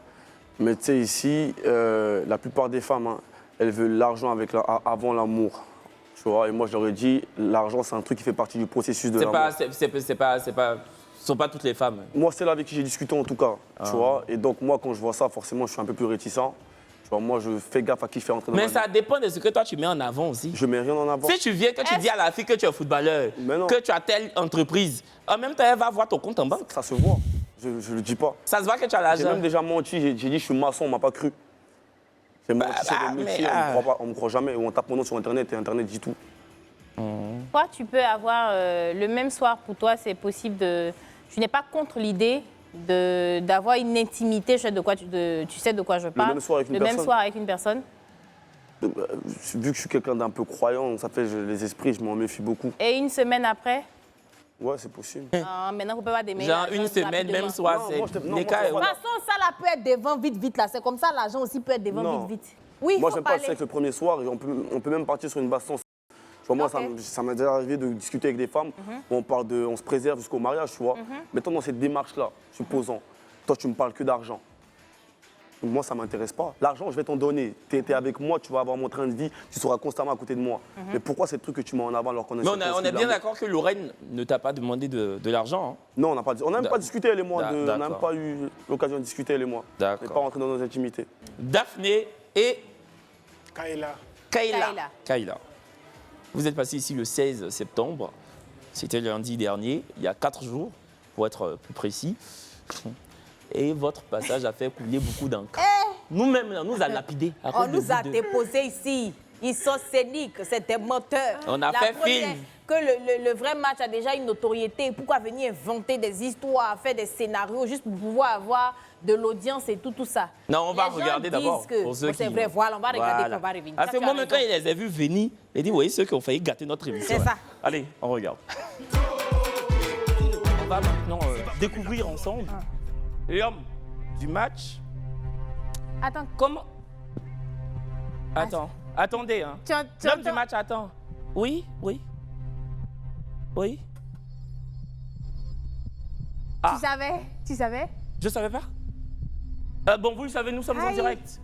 Mais tu sais, ici, la plupart des femmes, hein, elles veulent l'argent avant l'amour. Tu vois, et moi, je leur ai dit, l'argent, c'est un truc qui fait partie du processus de l'amour. Ce ne sont pas toutes les femmes. Moi, c'est là avec qui j'ai discuté en tout cas. Tu vois, et donc, moi, quand je vois ça, forcément, je suis un peu plus réticent. Tu vois, moi, je fais gaffe à qui je fais entrer dans ma vie. Mais ça dépend de ce que toi, tu mets en avant aussi. Je mets rien en avant. Si tu viens, que tu dis à la fille que tu es footballeur, que tu as telle entreprise, en même temps, elle va voir ton compte en banque. Ça se voit. Je ne le dis pas. Ça se voit que tu as l'argent. J'ai même déjà menti. J'ai dit, je suis maçon, on ne m'a pas cru. J'ai menti sur le métier, on ne me croit jamais. Ou on tape mon nom sur Internet et Internet dit tout. Toi, tu peux avoir le même soir pour toi, c'est possible de... Tu n'es pas contre l'idée d'avoir une intimité, tu sais de quoi je parle. Le même soir avec une personne. Le même soir avec une personne. Vu que je suis quelqu'un d'un peu croyant, ça fait les esprits, je m'en méfie beaucoup. Et une semaine après? Ouais, c'est possible. Maintenant, vous pouvez pas démêler. Genre une semaine, même soir, c'est les cas. De toute façon, ça là peut être devant vite là. C'est comme ça, l'argent aussi peut être devant vite. Oui, moi, j'aime pas le sexe le premier soir. Et on peut même partir sur une base sans. Tu vois, moi, ça m'est déjà arrivé de discuter avec des femmes où on se préserve jusqu'au mariage, tu vois. Maintenant, dans cette démarche-là, supposons, toi, tu me parles que d'argent. Moi, ça ne m'intéresse pas. L'argent, je vais t'en donner. Tu es avec moi, tu vas avoir mon train de vie, tu seras constamment à côté de moi. Mais pourquoi c'est le truc que tu mets en avant alors qu'on est... Mais on est bien d'accord que Lorraine ne t'a pas demandé de l'argent. Hein. Non, on n'a même pas discuté, elle et moi. On n'a même pas eu l'occasion de discuter, elle et moi. On n'est pas rentré dans nos intimités. Daphné et... Kayla. Kayla. Vous êtes passé ici le 16 septembre. C'était lundi dernier, il y a 4 jours, pour être plus précis. Et votre passage a fait couler beaucoup d'encre. Nous-mêmes, on nous a lapidés. On nous a déposés ici. Ils sont scéniques, c'est des menteurs. On a fait film. Que le vrai match a déjà une notoriété. Pourquoi venir inventer des histoires, faire des scénarios juste pour pouvoir avoir de l'audience et tout ça? Non, on va regarder d'abord. C'est vrai, voilà, on va regarder, on va revenir. À ce moment, quand il les a vus venir, il dit, oui, ceux qui ont failli gâter notre émission. C'est ça. Allez, on regarde. On va maintenant découvrir ensemble l'homme du match. Attends. Comment? Attends. Attendez, hein. L'homme du match, attends. Oui. Tu savais? Je savais pas. Bon, vous le savez, nous sommes en direct.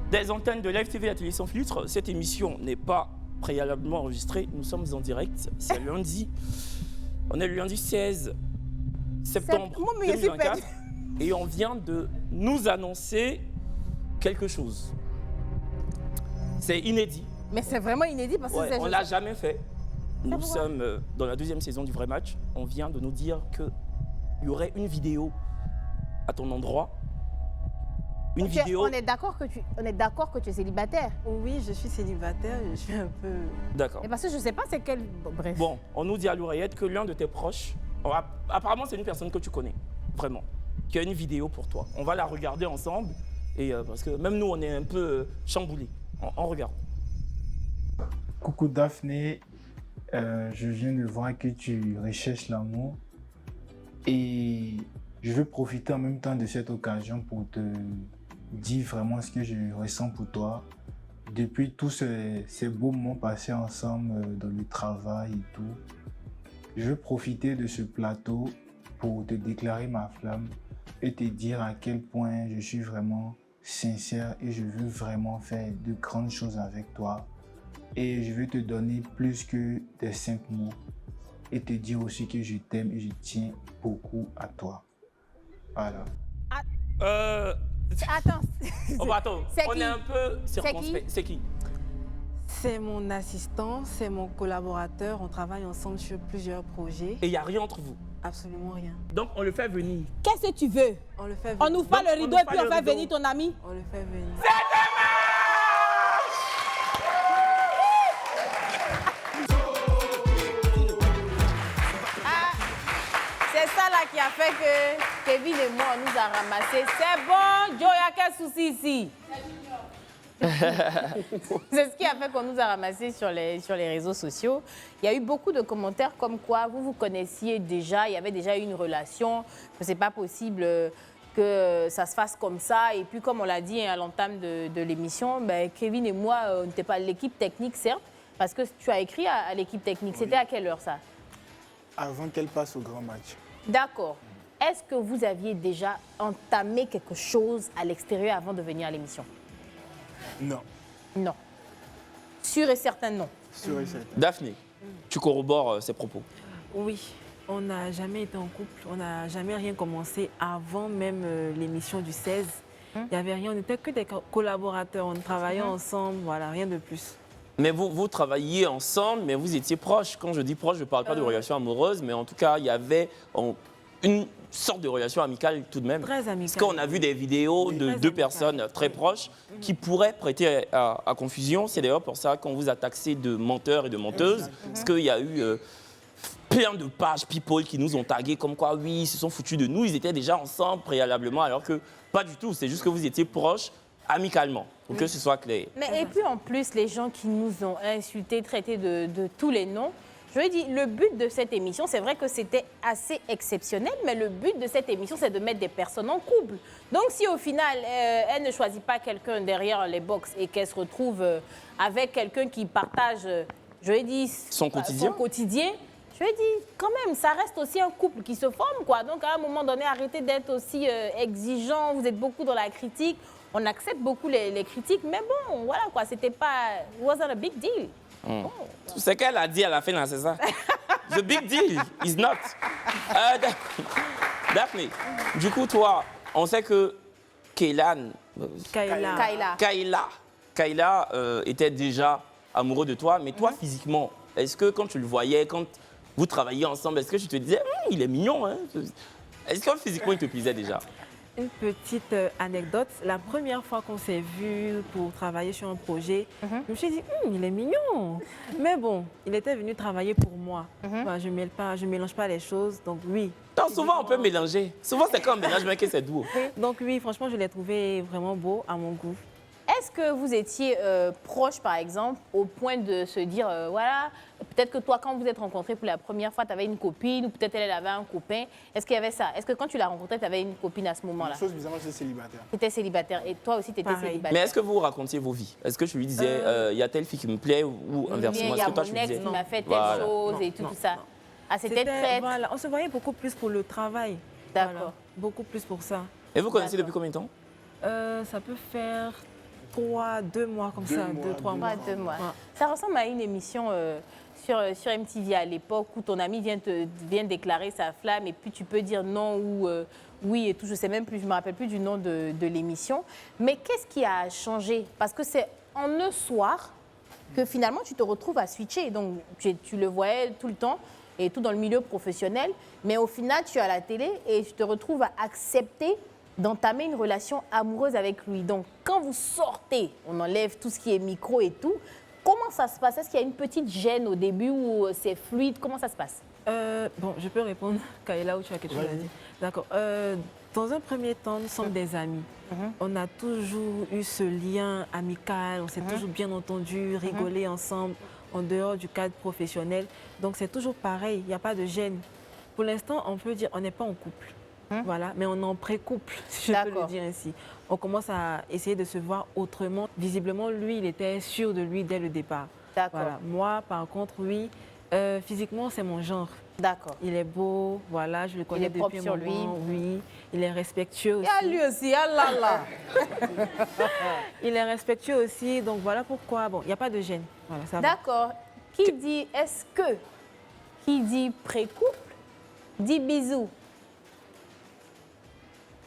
Des antennes de Live TV La Télé Sans Filtre. Cette émission n'est pas préalablement enregistrée. Nous sommes en direct. C'est lundi. On est le lundi 16 septembre 2024. Et on vient de nous annoncer quelque chose. C'est inédit. Mais c'est vraiment inédit parce que on ne l'a jamais fait. Nous sommes dans la 2e saison du Vrai Match. On vient de nous dire qu'il y aurait une vidéo à ton endroit. Une vidéo. On est d'accord que tu es célibataire. Oui, je suis célibataire, je suis un peu... D'accord. Et parce que je ne sais pas c'est quel... Bref. Bon, on nous dit à l'oreillette que l'un de tes proches, apparemment c'est une personne que tu connais, vraiment, qui a une vidéo pour toi. On va la regarder ensemble, et parce que même nous on est un peu chamboulés. On regarde. Coucou Daphné, je viens de voir que tu recherches l'amour et je veux profiter en même temps de cette occasion pour te dire vraiment ce que je ressens pour toi. Depuis tous ces beaux moments passés ensemble dans le travail et tout, je veux profiter de ce plateau pour te déclarer ma flamme et te dire à quel point je suis vraiment sincère et je veux vraiment faire de grandes choses avec toi. Et je veux te donner plus que des simples mots et te dire aussi que je t'aime et je tiens beaucoup à toi. Voilà. Attends. Oh, bah, attends, on est un peu circonspect. C'est qui? C'est mon assistant, c'est mon collaborateur. On travaille ensemble sur plusieurs projets. Et il n'y a rien entre vous? Absolument rien. Donc on le fait venir. Qu'est-ce que tu veux? On le fait venir. On n'ouvre pas le rideau et puis on fait venir ton ami? On le fait venir. C'est ça là qui a fait que Kevin et moi, on nous a ramassés. C'est bon, Joe, il y a quel souci ici? C'est ce qui a fait qu'on nous a ramassés sur les réseaux sociaux. Il y a eu beaucoup de commentaires comme quoi vous vous connaissiez déjà, il y avait déjà eu une relation, que c'est pas possible que ça se fasse comme ça. Et puis comme on l'a dit à l'entame de l'émission, ben, Kevin et moi, on n'était pas l'équipe technique certes, parce que tu as écrit à l'équipe technique. C'était à quelle heure ça? Avant qu'elle passe au grand match. D'accord. Est-ce que vous aviez déjà entamé quelque chose à l'extérieur avant de venir à l'émission? Non. Non. Sûr et certain, non. Sûr et certain. Daphné, tu corrobores ces propos? Oui, on n'a jamais été en couple, on n'a jamais rien commencé avant même l'émission du 16. Il n'y avait rien, on n'était que des collaborateurs, on travaillait ensemble, voilà, rien de plus. Mais vous travailliez ensemble, mais vous étiez proches. Quand je dis proche, je ne parle pas de relation amoureuse, mais en tout cas, il y avait une sorte de relation amicale tout de même. Très amicale. Parce qu'on a vu des vidéos de deux personnes très proches qui pourraient prêter à confusion. C'est d'ailleurs pour ça qu'on vous a taxé de menteurs et de menteuses. Parce qu'il y a eu plein de pages people qui nous ont tagués comme quoi, oui, ils se sont foutus de nous. Ils étaient déjà ensemble préalablement, alors que pas du tout. C'est juste que vous étiez proches amicalement, pour que ce soit clair. Mais et puis en plus, les gens qui nous ont insultés, traités de tous les noms, je veux dire, le but de cette émission, c'est vrai que c'était assez exceptionnel, mais le but de cette émission, c'est de mettre des personnes en couple. Donc si au final, elle ne choisit pas quelqu'un derrière les box et qu'elle se retrouve avec quelqu'un qui partage, je veux dire, son quotidien, je veux dire, quand même, ça reste aussi un couple qui se forme, quoi. Donc à un moment donné, arrêtez d'être aussi exigeant, vous êtes beaucoup dans la critique. On accepte beaucoup les critiques, mais bon, voilà quoi, c'était pas... It wasn't a big deal. Oh. Tout ce qu'elle a dit à la fin, c'est ça. The big deal is not. Daphné, du coup, toi, on sait que Kayla était déjà amoureux de toi, mais toi, physiquement, est-ce que quand tu le voyais, quand vous travailliez ensemble, est-ce que tu te disais, il est mignon, hein? Est-ce que physiquement, il te plaisait déjà? Une petite anecdote, la première fois qu'on s'est vu pour travailler sur un projet, je me suis dit, il est mignon. Mais bon, il était venu travailler pour moi. Enfin, je ne mélange pas les choses, donc oui. Non, souvent on peut mélanger. Souvent c'est comme un mélange, mais que c'est doux. Donc oui, franchement, je l'ai trouvé vraiment beau à mon goût. Est-ce que vous étiez proche, par exemple, au point de se dire, voilà, peut-être que toi, quand vous êtes rencontrés pour la première fois, tu avais une copine ou peut-être elle avait un copain. Est-ce qu'il y avait ça? Est-ce que quand tu l'as rencontrée, tu avais une copine à ce moment-là? Chose bizarrement, j'étais célibataire. Tu étais célibataire et toi aussi, tu étais célibataire. Mais est-ce que vous racontiez vos vies? Est-ce que je lui disais, il y a telle fille qui me plaît ou inversement? Il y a mon ex qui m'a fait telle chose et tout ça. Ah, c'était très... Voilà, on se voyait beaucoup plus pour le travail. D'accord. Voilà, beaucoup plus pour ça. Et vous connaissez depuis combien de temps? Ça peut faire 2 mois comme ça, 2-3 mois. 2 mois. Ouais. Ça ressemble à une émission sur MTV à l'époque où ton ami vient déclarer sa flamme et puis tu peux dire non ou oui et tout. Je sais même plus, je me rappelle plus du nom de l'émission. Mais qu'est-ce qui a changé? Parce que c'est en un soir que finalement tu te retrouves à switcher. Donc tu le voyais tout le temps et tout dans le milieu professionnel. Mais au final, tu es à la télé et tu te retrouves à accepter d'entamer une relation amoureuse avec lui. Donc, quand vous sortez, on enlève tout ce qui est micro et tout. Comment ça se passe? Est-ce qu'il y a une petite gêne au début ou c'est fluide? Comment ça se passe? Bon, je peux répondre, Kaila, ou tu as quelque chose à dire? D'accord. Dans un premier temps, nous sommes des amis. On a toujours eu ce lien amical, on s'est toujours bien entendu, rigolé ensemble en dehors du cadre professionnel. Donc c'est toujours pareil, il n'y a pas de gêne. Pour l'instant, on peut dire on n'est pas en couple. Voilà, mais on est en pré-couple, si je peux le dire ainsi. On commence à essayer de se voir autrement. Visiblement, lui, il était sûr de lui dès le départ. Voilà. Moi, par contre, oui, physiquement, c'est mon genre. D'accord. Il est beau, voilà, je le connais depuis un moment. Oui, il est respectueux aussi. Il y a lui aussi, ah là là. Il est respectueux aussi, donc voilà pourquoi. Bon, il n'y a pas de gêne. Voilà, d'accord. Qui dit est-ce que, qui dit pré-couple, dit bisous.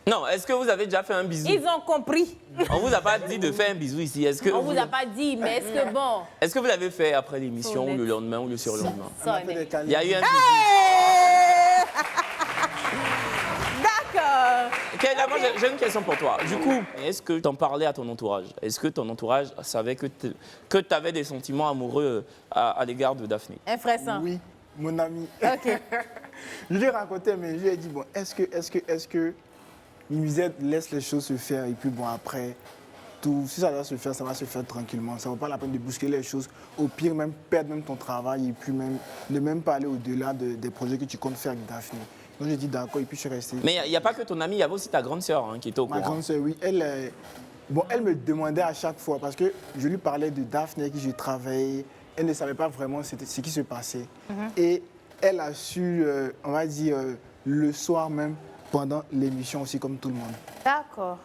Non, est-ce que vous avez déjà fait un bisou? Ils ont compris. On vous a pas dit de faire un bisou ici. Est-ce que on vous a pas dit, mais est-ce que bon? Est-ce que vous l'avez fait après l'émission, ou le lendemain, ou le surlendemain? Il y a eu un bisou. D'accord. Kaila, moi j'ai une question pour toi. Du coup, est-ce que tu en parlais à ton entourage? Est-ce que ton entourage savait que tu avais des sentiments amoureux à l'égard de Daphné? Un frère saint. Oui, mon ami. Ok. Je lui ai raconté, mais je lui ai dit, bon, est-ce que Musette laisse les choses se faire et puis bon, après, tout, si ça doit se faire, ça va se faire tranquillement. Ça ne vaut pas la peine de bousculer les choses. Au pire, même perdre même ton travail et puis même, ne même pas aller au-delà des projets que tu comptes faire avec Daphné. Donc j'ai dit d'accord et puis je suis resté. Mais il n'y a pas que ton amie, il y avait aussi ta grande sœur qui était au courant. Ma grande sœur, oui. Elle me demandait à chaque fois, parce que je lui parlais de Daphné avec qui je travaillais. Elle ne savait pas vraiment ce qui se passait. Et elle a su, on va dire, le soir même, pendant l'émission aussi, comme tout le monde. D'accord.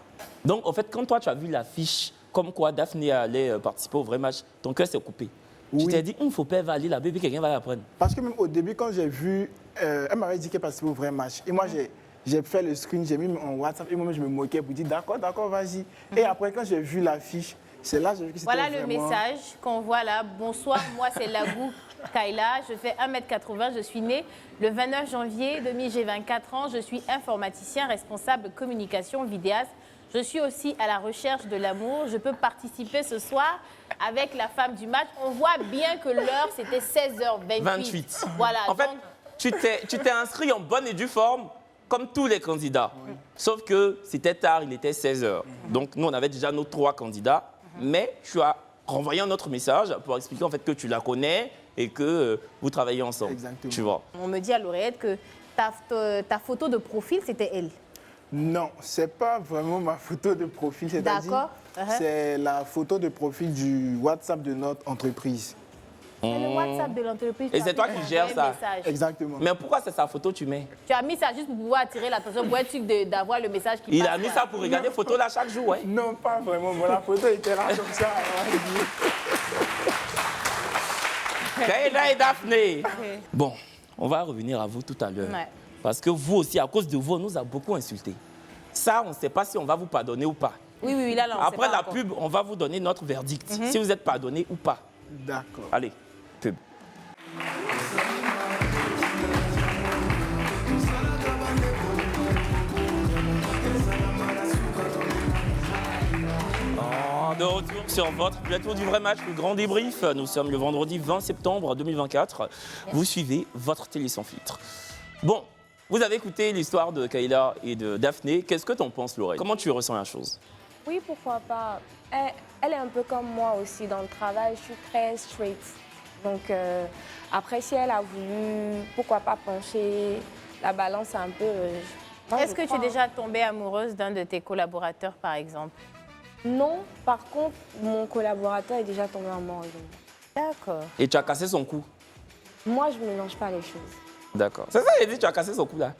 Donc, en fait, quand toi, tu as vu l'affiche, comme quoi Daphné allait participer au vrai match, ton cœur s'est coupé. Oui. Tu t'es dit, il ne faut pas aller là-bas, quelqu'un va l'apprendre. Parce que même au début, quand j'ai vu, elle m'avait dit qu'elle participait au vrai match. Et moi, j'ai fait le screen, j'ai mis en WhatsApp, et moi, je me moquais pour dire, d'accord, vas-y. Et après, quand j'ai vu l'affiche, c'est là que j'ai vu que c'était voilà vraiment... le message qu'on voit là. Bonsoir, moi, c'est Lagou Kaila, je fais 1m80, je suis née le 29 janvier 2000, j'ai 24 ans, je suis informaticien, responsable communication, vidéaste. Je suis aussi à la recherche de l'amour. Je peux participer ce soir avec la femme du match. On voit bien que l'heure, c'était 16h28. Voilà. En fait, tu t'es inscrit en bonne et due forme, comme tous les candidats. Oui. Sauf que c'était tard, il était 16h. Donc, nous, on avait déjà nos 3 candidats. Mais tu as renvoyé un autre message pour expliquer en fait que tu la connais et que vous travaillez ensemble. Exactement. Tu vois. On me dit à l'oreillette que ta photo de profil, c'était elle. Non, c'est pas vraiment ma photo de profil. C'est-à-dire, c'est la photo de profil du WhatsApp de notre entreprise. C'est le WhatsApp de l'entreprise. Et c'est toi qui gères ça. Exactement. Mais pourquoi c'est sa photo tu mets? Tu as mis ça juste pour pouvoir attirer l'attention, pour être sûr d'avoir le message qui passe. Il a mis ça pour regarder photo là chaque jour, ouais? Non, pas vraiment. Bon, la photo était là comme ça. Kaila et Daphné. Okay. Bon, on va revenir à vous tout à l'heure. Ouais. Parce que vous aussi, à cause de vous, on nous a beaucoup insultés. Ça, on ne sait pas si on va vous pardonner ou pas. Oui, là, on après sait pas la encore. pub, on va vous donner notre verdict, si vous êtes pardonné ou pas. D'accord. Allez, pub. De retour sur votre plateau du vrai match, le grand débrief. Nous sommes le vendredi 20 septembre 2024. Vous suivez votre télé sans filtre. Bon, vous avez écouté l'histoire de Kaila et de Daphné. Qu'est-ce que t'en penses, Laurel? Comment tu ressens la chose? Oui, pourquoi pas. Elle est un peu comme moi aussi dans le travail. Je suis très straight. Donc, après, si elle a voulu, pourquoi pas pencher la balance un peu. Est-ce que tu es déjà tombée amoureuse d'un de tes collaborateurs, par exemple? Non, par contre, mon collaborateur est déjà tombé amoureux. D'accord. Et tu as cassé son cou? Moi, je ne mélange pas les choses. D'accord. C'est ça, il a dit, tu as cassé son cou là.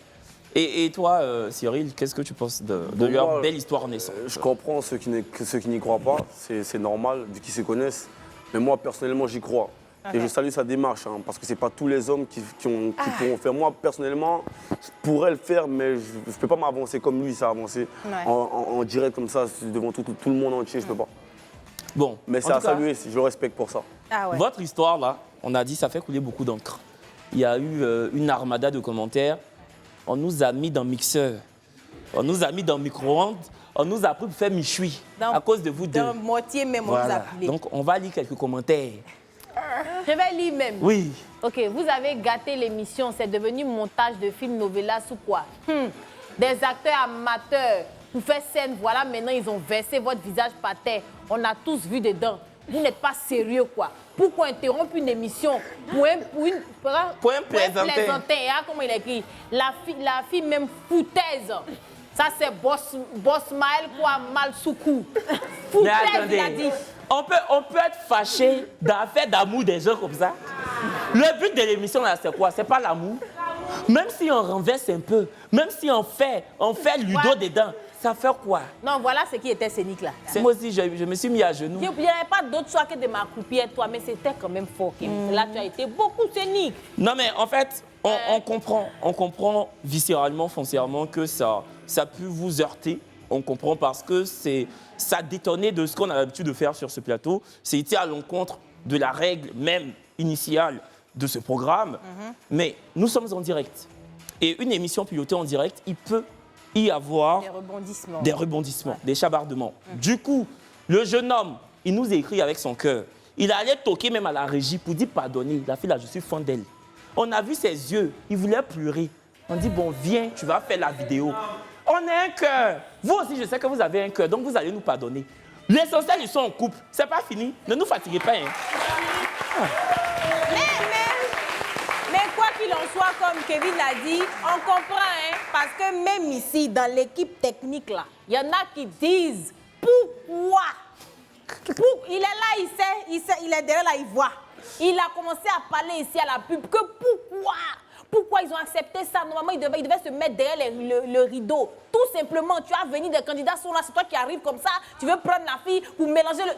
Et toi, Cyril, qu'est-ce que tu penses de leur belle histoire naissante? Je comprends ceux qui n'y croient pas, c'est normal, vu qu'ils se connaissent. Mais moi, personnellement, j'y crois. Et je salue sa démarche, parce que ce n'est pas tous les hommes qui pourront faire. Moi, personnellement, je pourrais le faire, mais je ne peux pas m'avancer comme lui, ça avancé en direct comme ça, devant tout le monde entier, je ne peux pas. Bon, mais c'est à saluer, je le respecte pour ça. Ah ouais. Votre histoire, là, on a dit, ça fait couler beaucoup d'encre. Il y a eu une armada de commentaires. On nous a mis dans mixeur On nous a mis dans le micro-ondes. On nous a pris pour faire michoui à cause de vous deux. Dans moitié même, on nous a pilé. Donc, on va lire quelques commentaires. Je vais lire même. Oui. Ok, vous avez gâté l'émission. C'est devenu montage de films novellas ou quoi? Des acteurs amateurs pour faire scène. Voilà, maintenant, ils ont versé votre visage par terre. On a tous vu dedans. Vous n'êtes pas sérieux, quoi. Pourquoi interrompre une émission pour un plaisantin? Ah, comment il écrit? La fille même foutaise. Ça, c'est Boss Maël quoi, Malsoukou. Foutaise, il a dit. On peut être fâché d'affaires d'amour des gens comme ça. Le but de l'émission, là, c'est quoi? C'est pas l'amour. Même si on renverse un peu, même si on fait Ludo dedans, ça fait quoi? Non, voilà ce qui était scénique là. Moi aussi, je me suis mis à genoux. Il n'y avait pas d'autre choix que de m'accroupir toi, mais c'était quand même fort. Là, tu as été beaucoup scénique. Non, mais en fait, on comprend viscéralement, foncièrement que ça a pu vous heurter. On comprend parce que ça détonnait de ce qu'on a l'habitude de faire sur ce plateau. C'était à l'encontre de la règle même initiale de ce programme. Mais nous sommes en direct. Et une émission pilotée en direct, il peut y avoir des rebondissements, des chabardements. Du coup, le jeune homme, il nous écrit avec son cœur. Il allait toquer même à la régie pour dire pardonner. La fille là, je suis fan d'elle. On a vu ses yeux, il voulait pleurer. On dit, bon, viens, tu vas faire la vidéo. On a un cœur. Vous aussi, je sais que vous avez un cœur, donc vous allez nous pardonner. L'essentiel, ils sont en couple. C'est pas fini. Ne nous fatiguez pas. Hein. Mais quoi qu'il en soit, comme Kevin l'a dit, on comprend, hein, parce que même ici, dans l'équipe technique, là, il y en a qui disent pourquoi. Il est là, il est derrière là, il voit. Il a commencé à parler ici à la pub que pourquoi ils ont accepté ça? Normalement, ils devaient se mettre derrière le rideau. Tout simplement, tu as venu, des candidats sont là, c'est toi qui arrives comme ça, tu veux prendre la fille pour mélanger le...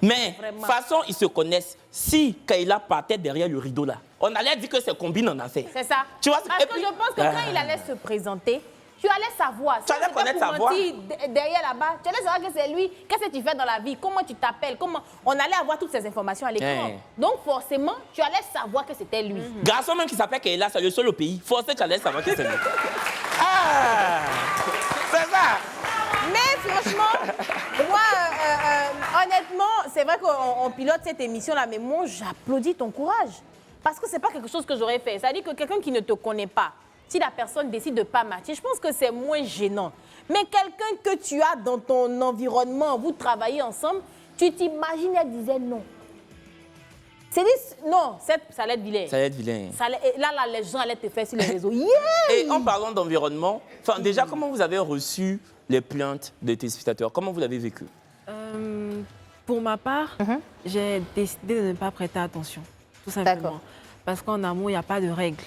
Mais, de toute façon, ils se connaissent. Si Kayla partait derrière le rideau là, on allait dire que c'est combine en affaire. C'est ça. Tu vois, parce que je pense que quand il allait se présenter, tu allais savoir. Tu allais connaître sa voix. Derrière là-bas, tu allais savoir que c'est lui. Qu'est-ce que tu fais dans la vie? Comment tu t'appelles? On allait avoir toutes ces informations à l'écran. Donc forcément, tu allais savoir que c'était lui. Garçon même qui s'appelle Kayla, c'est le seul au pays. Forcément, tu allais savoir que c'est lui. Ah! C'est ça! Mais franchement, moi, honnêtement, c'est vrai qu'on pilote cette émission-là, mais moi, j'applaudis ton courage. Parce que c'est pas quelque chose que j'aurais fait. C'est-à-dire que quelqu'un qui ne te connaît pas, si la personne décide de ne pas matcher, je pense que c'est moins gênant. Mais quelqu'un que tu as dans ton environnement, vous travaillez ensemble, tu t'imagines, elle disait non. C'est dit, non, ça allait être vilain. Ça allait être vilain. Là, les gens allaient te faire sur les réseaux. Yeah! Et en parlant d'environnement, déjà, comment vous avez reçu les plaintes des téléspectateurs? Comment vous l'avez vécu? Pour ma part, j'ai décidé de ne pas prêter attention, tout simplement. Parce qu'en amour, il n'y a pas de règles.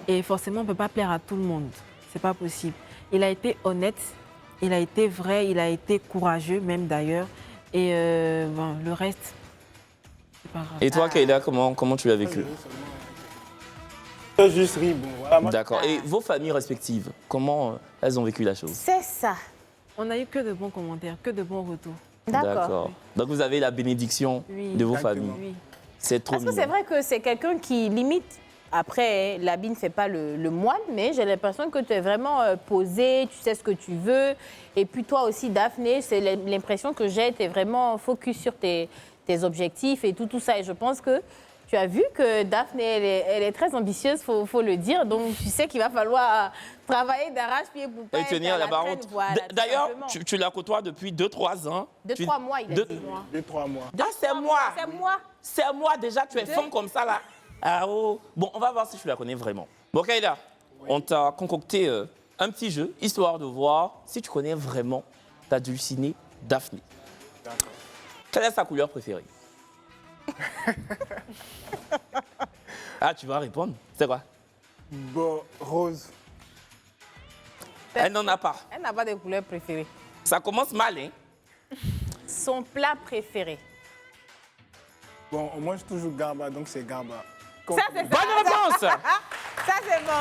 Et forcément, on ne peut pas plaire à tout le monde. C'est pas possible. Il a été honnête, il a été vrai, il a été courageux, même d'ailleurs. Et bon, le reste, c'est pas grave. Et toi, Kayla, comment tu l'as vécu? Juste ri, bon, voilà. D'accord. Et vos familles respectives, comment elles ont vécu la chose? C'est ça. On n'a eu que de bons commentaires, que de bons retours. D'accord. Donc vous avez la bénédiction de vos familles. Oui. C'est trop Parce que mignon. c'est vrai que c'est quelqu'un qui limite. Après, l'habit ne fait pas le moine, mais j'ai l'impression que tu es vraiment posé, tu sais ce que tu veux. Et puis toi aussi, Daphné, c'est l'impression que j'ai, tu es vraiment focus sur tes objectifs et tout ça. Et je pense que tu as vu que Daphné, elle est très ambitieuse, faut le dire. Donc tu sais qu'il va falloir travailler d'arrache-pied pour pas tenir la barre haute. Voilà, d'ailleurs, tu la côtoies depuis 2-3 ans. 2-3 mois, il a dit. 2-3 mois. Ah, c'est moi. C'est moi. C'est moi déjà, tu es femme comme ça là. Ah oh. Bon, on va voir si tu la connais vraiment. Bon, Kayla, on t'a concocté un petit jeu, histoire de voir si tu connais vraiment ta dulcinée Daphné. D'accord. Quelle est sa couleur préférée? Ah, tu vas répondre. C'est quoi? Bon, rose. Elle n'en a pas. Elle n'a pas de couleur préférée. Ça commence mal, hein? Son plat préféré. Bon, on mange toujours garba, donc c'est garba. Ça, c'est ça. Bonne réponse! Ça, c'est bon.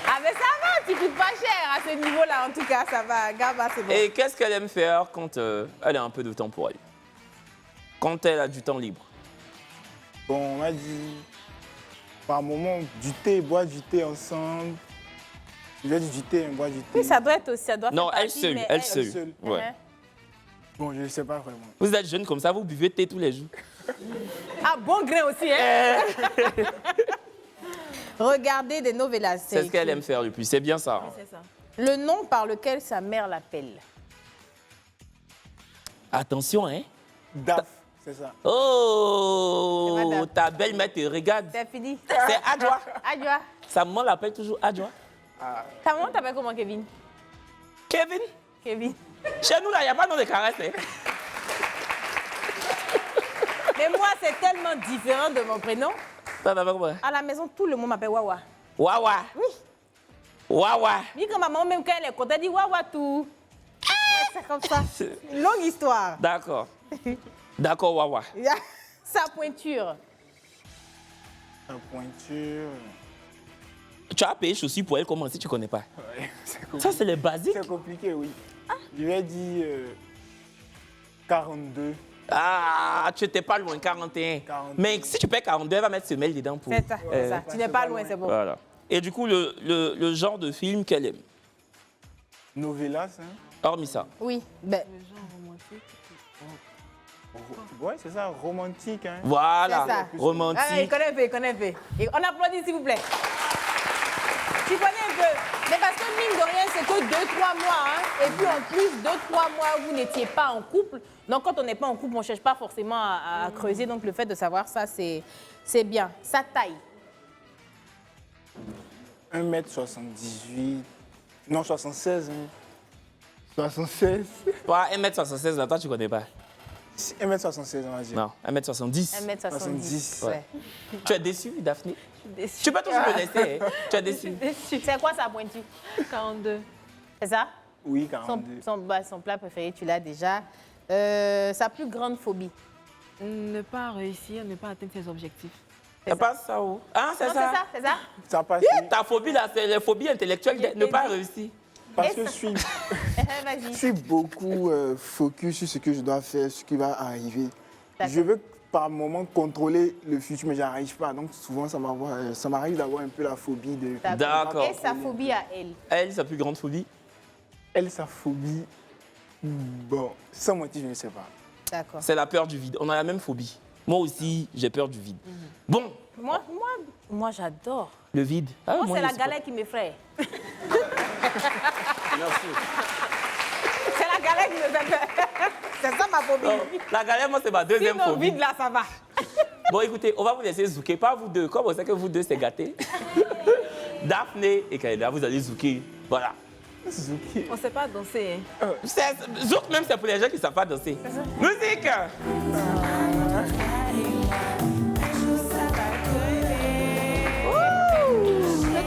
Ah, mais ça va, tu coûtes pas cher à ce niveau-là. En tout cas, ça va. Garba, c'est bon. Et qu'est-ce qu'elle aime faire quand elle a un peu de temps pour elle? Quand elle a du temps libre? Bon, on m'a dit, par moment, du thé, boire du thé ensemble. Je vais du thé, boire du thé. Oui, ça doit être aussi, ça doit Non, faire elle partie, seule, mais elle seule. Ouais. Bon, je ne sais pas vraiment. Vous êtes jeune comme ça, vous buvez thé tous les jours. Ah, bon grain aussi, hein. Regardez des novellas. C'est ce qu'elle aime faire le plus, c'est bien ça. Oui, c'est ça. Le nom par lequel sa mère l'appelle. Attention, hein. Daf, c'est ça. Oh, ta belle-mère te regarde. C'est fini. C'est Adjoa. Adjoa. Sa maman l'appelle toujours Adjoa. Ta maman t'appelle comment, Kevin? Kevin? Kevin. Chez nous, là, il n'y a pas de nom de caresse. Hein. Mais moi, c'est tellement différent de mon prénom. Ça va comment? À la maison, tout le monde m'appelle Wawa. Wawa. Oui. Wawa. Oui, quand maman, même quand elle est contente, elle dit Wawa tout. C'est comme ça. Longue histoire. D'accord. D'accord, Wawa. Sa pointure. Sa pointure. Tu as payé aussi pour elle comment si tu ne connais pas? Ouais, ça, c'est les basiques. C'est compliqué, oui. Je lui ai dit 42. Ah, tu n'étais pas loin, 41. 42. Mais si tu payes 42, elle va mettre semelle dedans pour... C'est ça, c'est ça. Tu n'es pas loin, c'est bon. Voilà. Et du coup, le genre de film qu'elle aime? Novellas, hein? Hormis ça. Oui. Ben... Le genre romantique. Ouais, c'est ça, romantique. Hein? Voilà, ça. romantique. Ah, il connaît un peu, il connaît un peu. Et on applaudit, s'il vous plaît. Tu connais un peu. Mais parce que mine de rien, c'est que 2-3 mois. Hein? Et puis en plus, 2-3 mois, vous n'étiez pas en couple. Donc quand on n'est pas en couple, on ne cherche pas forcément à creuser. Donc le fait de savoir ça, c'est bien. Sa taille? 1m78. Non, 76. Hein. 76. Toi, 1m76, là, toi, tu ne connais pas? 1m76, on va dire. Non, 1m70. 1m70. Ouais. Tu es déçu, Daphné? Tu peux toujours le laisser. Hein? Tu es déçu. C'est quoi sa pointure? 42. C'est ça? Oui, 42. Son plat préféré, tu l'as déjà. Sa plus grande phobie? Ne pas réussir, ne pas atteindre ses objectifs. C'est pas ça où? Ah, c'est ça. C'est ça? Ça passe. Ta phobie, là, c'est la phobie intellectuelle de ne pas réussir. Parce que je suis beaucoup focus sur ce que je dois faire, ce qui va arriver. Je veux par moment contrôler le futur, mais je n'arrive pas. Donc souvent, ça m'arrive d'avoir un peu la phobie de... D'accord. Et sa phobie à elle? Elle, sa plus grande phobie? Elle, sa phobie... Bon, sans motif, je ne sais pas. D'accord. C'est la peur du vide. On a la même phobie. Moi aussi, j'ai peur du vide. Bon. Moi j'adore. Le vide. Ah, moi, c'est la galère qui m'effraie. Merci. C'est la galère qui me fait peur. C'est ça ma phobie. Non, la galère, moi, c'est ma deuxième Sinon, phobie. vide là, ça va. Bon, écoutez, on va vous laisser zouker. Pas vous deux. Comme on sait que vous deux, c'est gâté. Daphné et Kaïda, vous allez zouker. Voilà. Zouker. On ne sait pas danser. Hein. Zouk même, c'est pour les gens qui ne savent pas danser. Musique.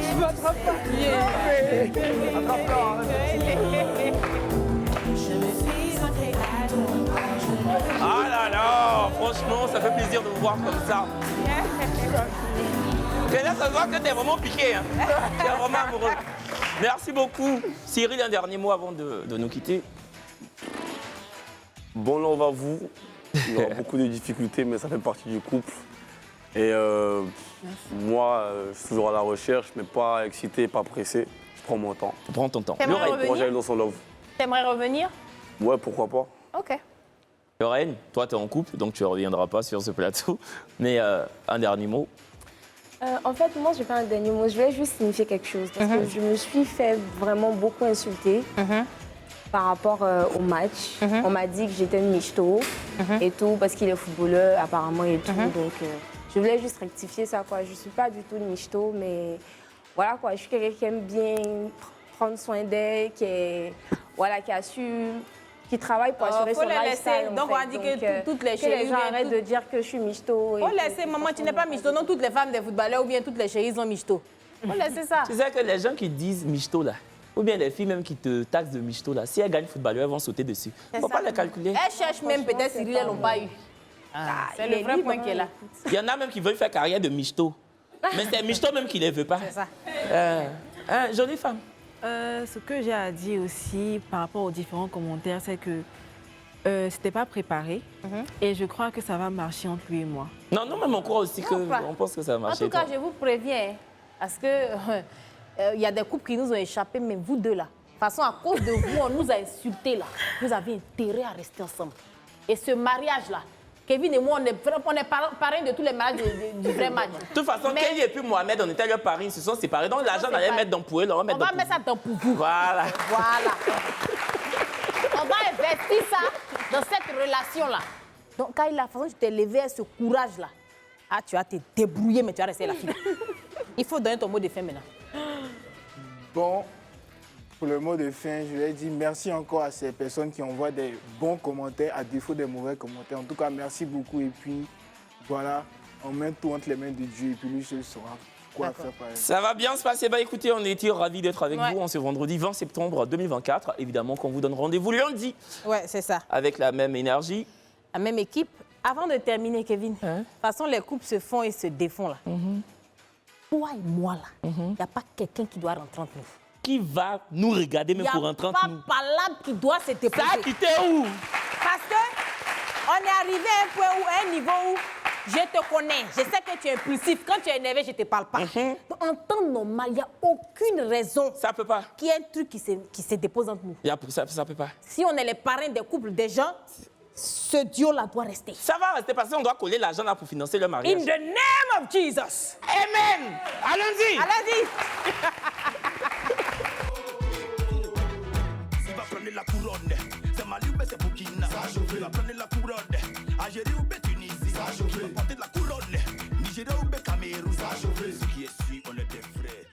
Tu m'attrapes pas. Ah là là, franchement, ça fait plaisir de vous voir comme ça. Et là, ça se voit que t'es vraiment piqué. Hein. T'es vraiment amoureux. Merci beaucoup. Cyril, un dernier mot avant de nous quitter. Bon, là, on va vous. Il y aura beaucoup de difficultés, mais ça fait partie du couple. Et moi, je suis toujours à la recherche, mais pas excité, pas pressé. Je prends mon temps. Tu prends ton temps. T'aimerais revenir? Dans son love. T'aimerais revenir? Ouais, pourquoi pas. Ok. Lorraine, toi, tu es en couple, donc tu ne reviendras pas sur ce plateau. Mais un dernier mot. En fait, moi, je n'ai pas un dernier mot. Je voulais juste signifier quelque chose. Parce que je me suis fait vraiment beaucoup insulter par rapport au match. On m'a dit que j'étais une michto et tout, parce qu'il est footballeur, apparemment, et tout. Donc, je voulais juste rectifier ça, quoi. Je ne suis pas du tout une michto, mais voilà, quoi. Je suis quelqu'un qui aime bien prendre soin d'elle, qui a su... qui travaille pour assurer son lifestyle. Donc, on a dit que toutes les chéries... Que les gens arrêtent de dire que je suis michto. Faut laisser, maman, tu n'es pas michto. Non, toutes les femmes des footballeurs ou bien toutes les chéries sont michto. Faut laisser ça. Tu sais que les gens qui disent michto, là, ou bien les filles même qui te taxent de michto, là, si elles gagnent footballeur, elles vont sauter dessus. Il ne faut pas les calculer. Elles cherchent même peut-être Cyril, elles ne l'ont pas eu. C'est le vrai point qui est là. Il y en a même qui veulent faire carrière de michto. Mais c'est michto même qui ne les veut pas. C'est ça. Jolie femme. Ce que j'ai à dire aussi par rapport aux différents commentaires, c'est que c'était pas préparé et je crois que ça va marcher entre lui et moi. Non, même on croit aussi qu'on pense que ça va marcher. En tout cas, je vous préviens, parce que il y a des couples qui nous ont échappé, mais vous deux là, de toute façon, à cause de vous, on nous a insultés là. Vous avez intérêt à rester ensemble. Et ce mariage-là, Kevin et moi, on est parrains de tous les mariages du vrai match. De toute façon, Kelly et puis Mohamed, on était leurs parrains, ils se sont séparés. Donc l'argent, on allait mettre dans pour eux. On va mettre ça dans pour vous. Voilà. On va investir ça dans cette relation-là. Donc, quand il a façon, tu t'es levé à ce courage-là. Ah, tu vas te débrouiller, mais tu vas rester la fille. Il faut donner ton mot de fin maintenant. Bon, pour le mot de fin, je vais dire merci encore à ces personnes qui envoient des bons commentaires à défaut des mauvais commentaires. En tout cas, merci beaucoup. Et puis, voilà, on met tout entre les mains de Dieu et puis lui seul saura quoi faire par elle. Ça va bien se passer. Bah écoutez, on était ravis d'être avec vous en ce vendredi 20 septembre 2024. Évidemment qu'on vous donne rendez-vous lundi. Ouais, c'est ça. Avec la même énergie. La même équipe. Avant de terminer, Kevin, de toute façon, les couples se font et se défont là. Toi et moi là, il n'y a pas quelqu'un qui doit rentrer entre nous. Qui va nous regarder même pour rentrer entre nous? Il n'y a pas palabre qui doit se déposer. Ça a quitté où? Parce qu'on est arrivé à un point où, à un niveau où je te connais. Je sais que tu es impulsif. Quand tu es énervé, je ne te parle pas. En temps normal, il n'y a aucune raison. Ça peut pas. Qu'il y ait un truc qui se dépose entre nous. Ça peut pas. Si on est les parrains des couples des gens, ce duo-là doit rester. Ça va rester parce qu'on doit coller l'argent là pour financer le mariage. In the name of Jesus. Amen. Allons-y. Allons-y. La couronne, c'est Mali ou c'est Burkina. Tu vas prendre la couronne, Algérie ou Tunisie. Tu vas porter la couronne, Nigeria ou Cameroun. Ce qui est sûr, on est des frères.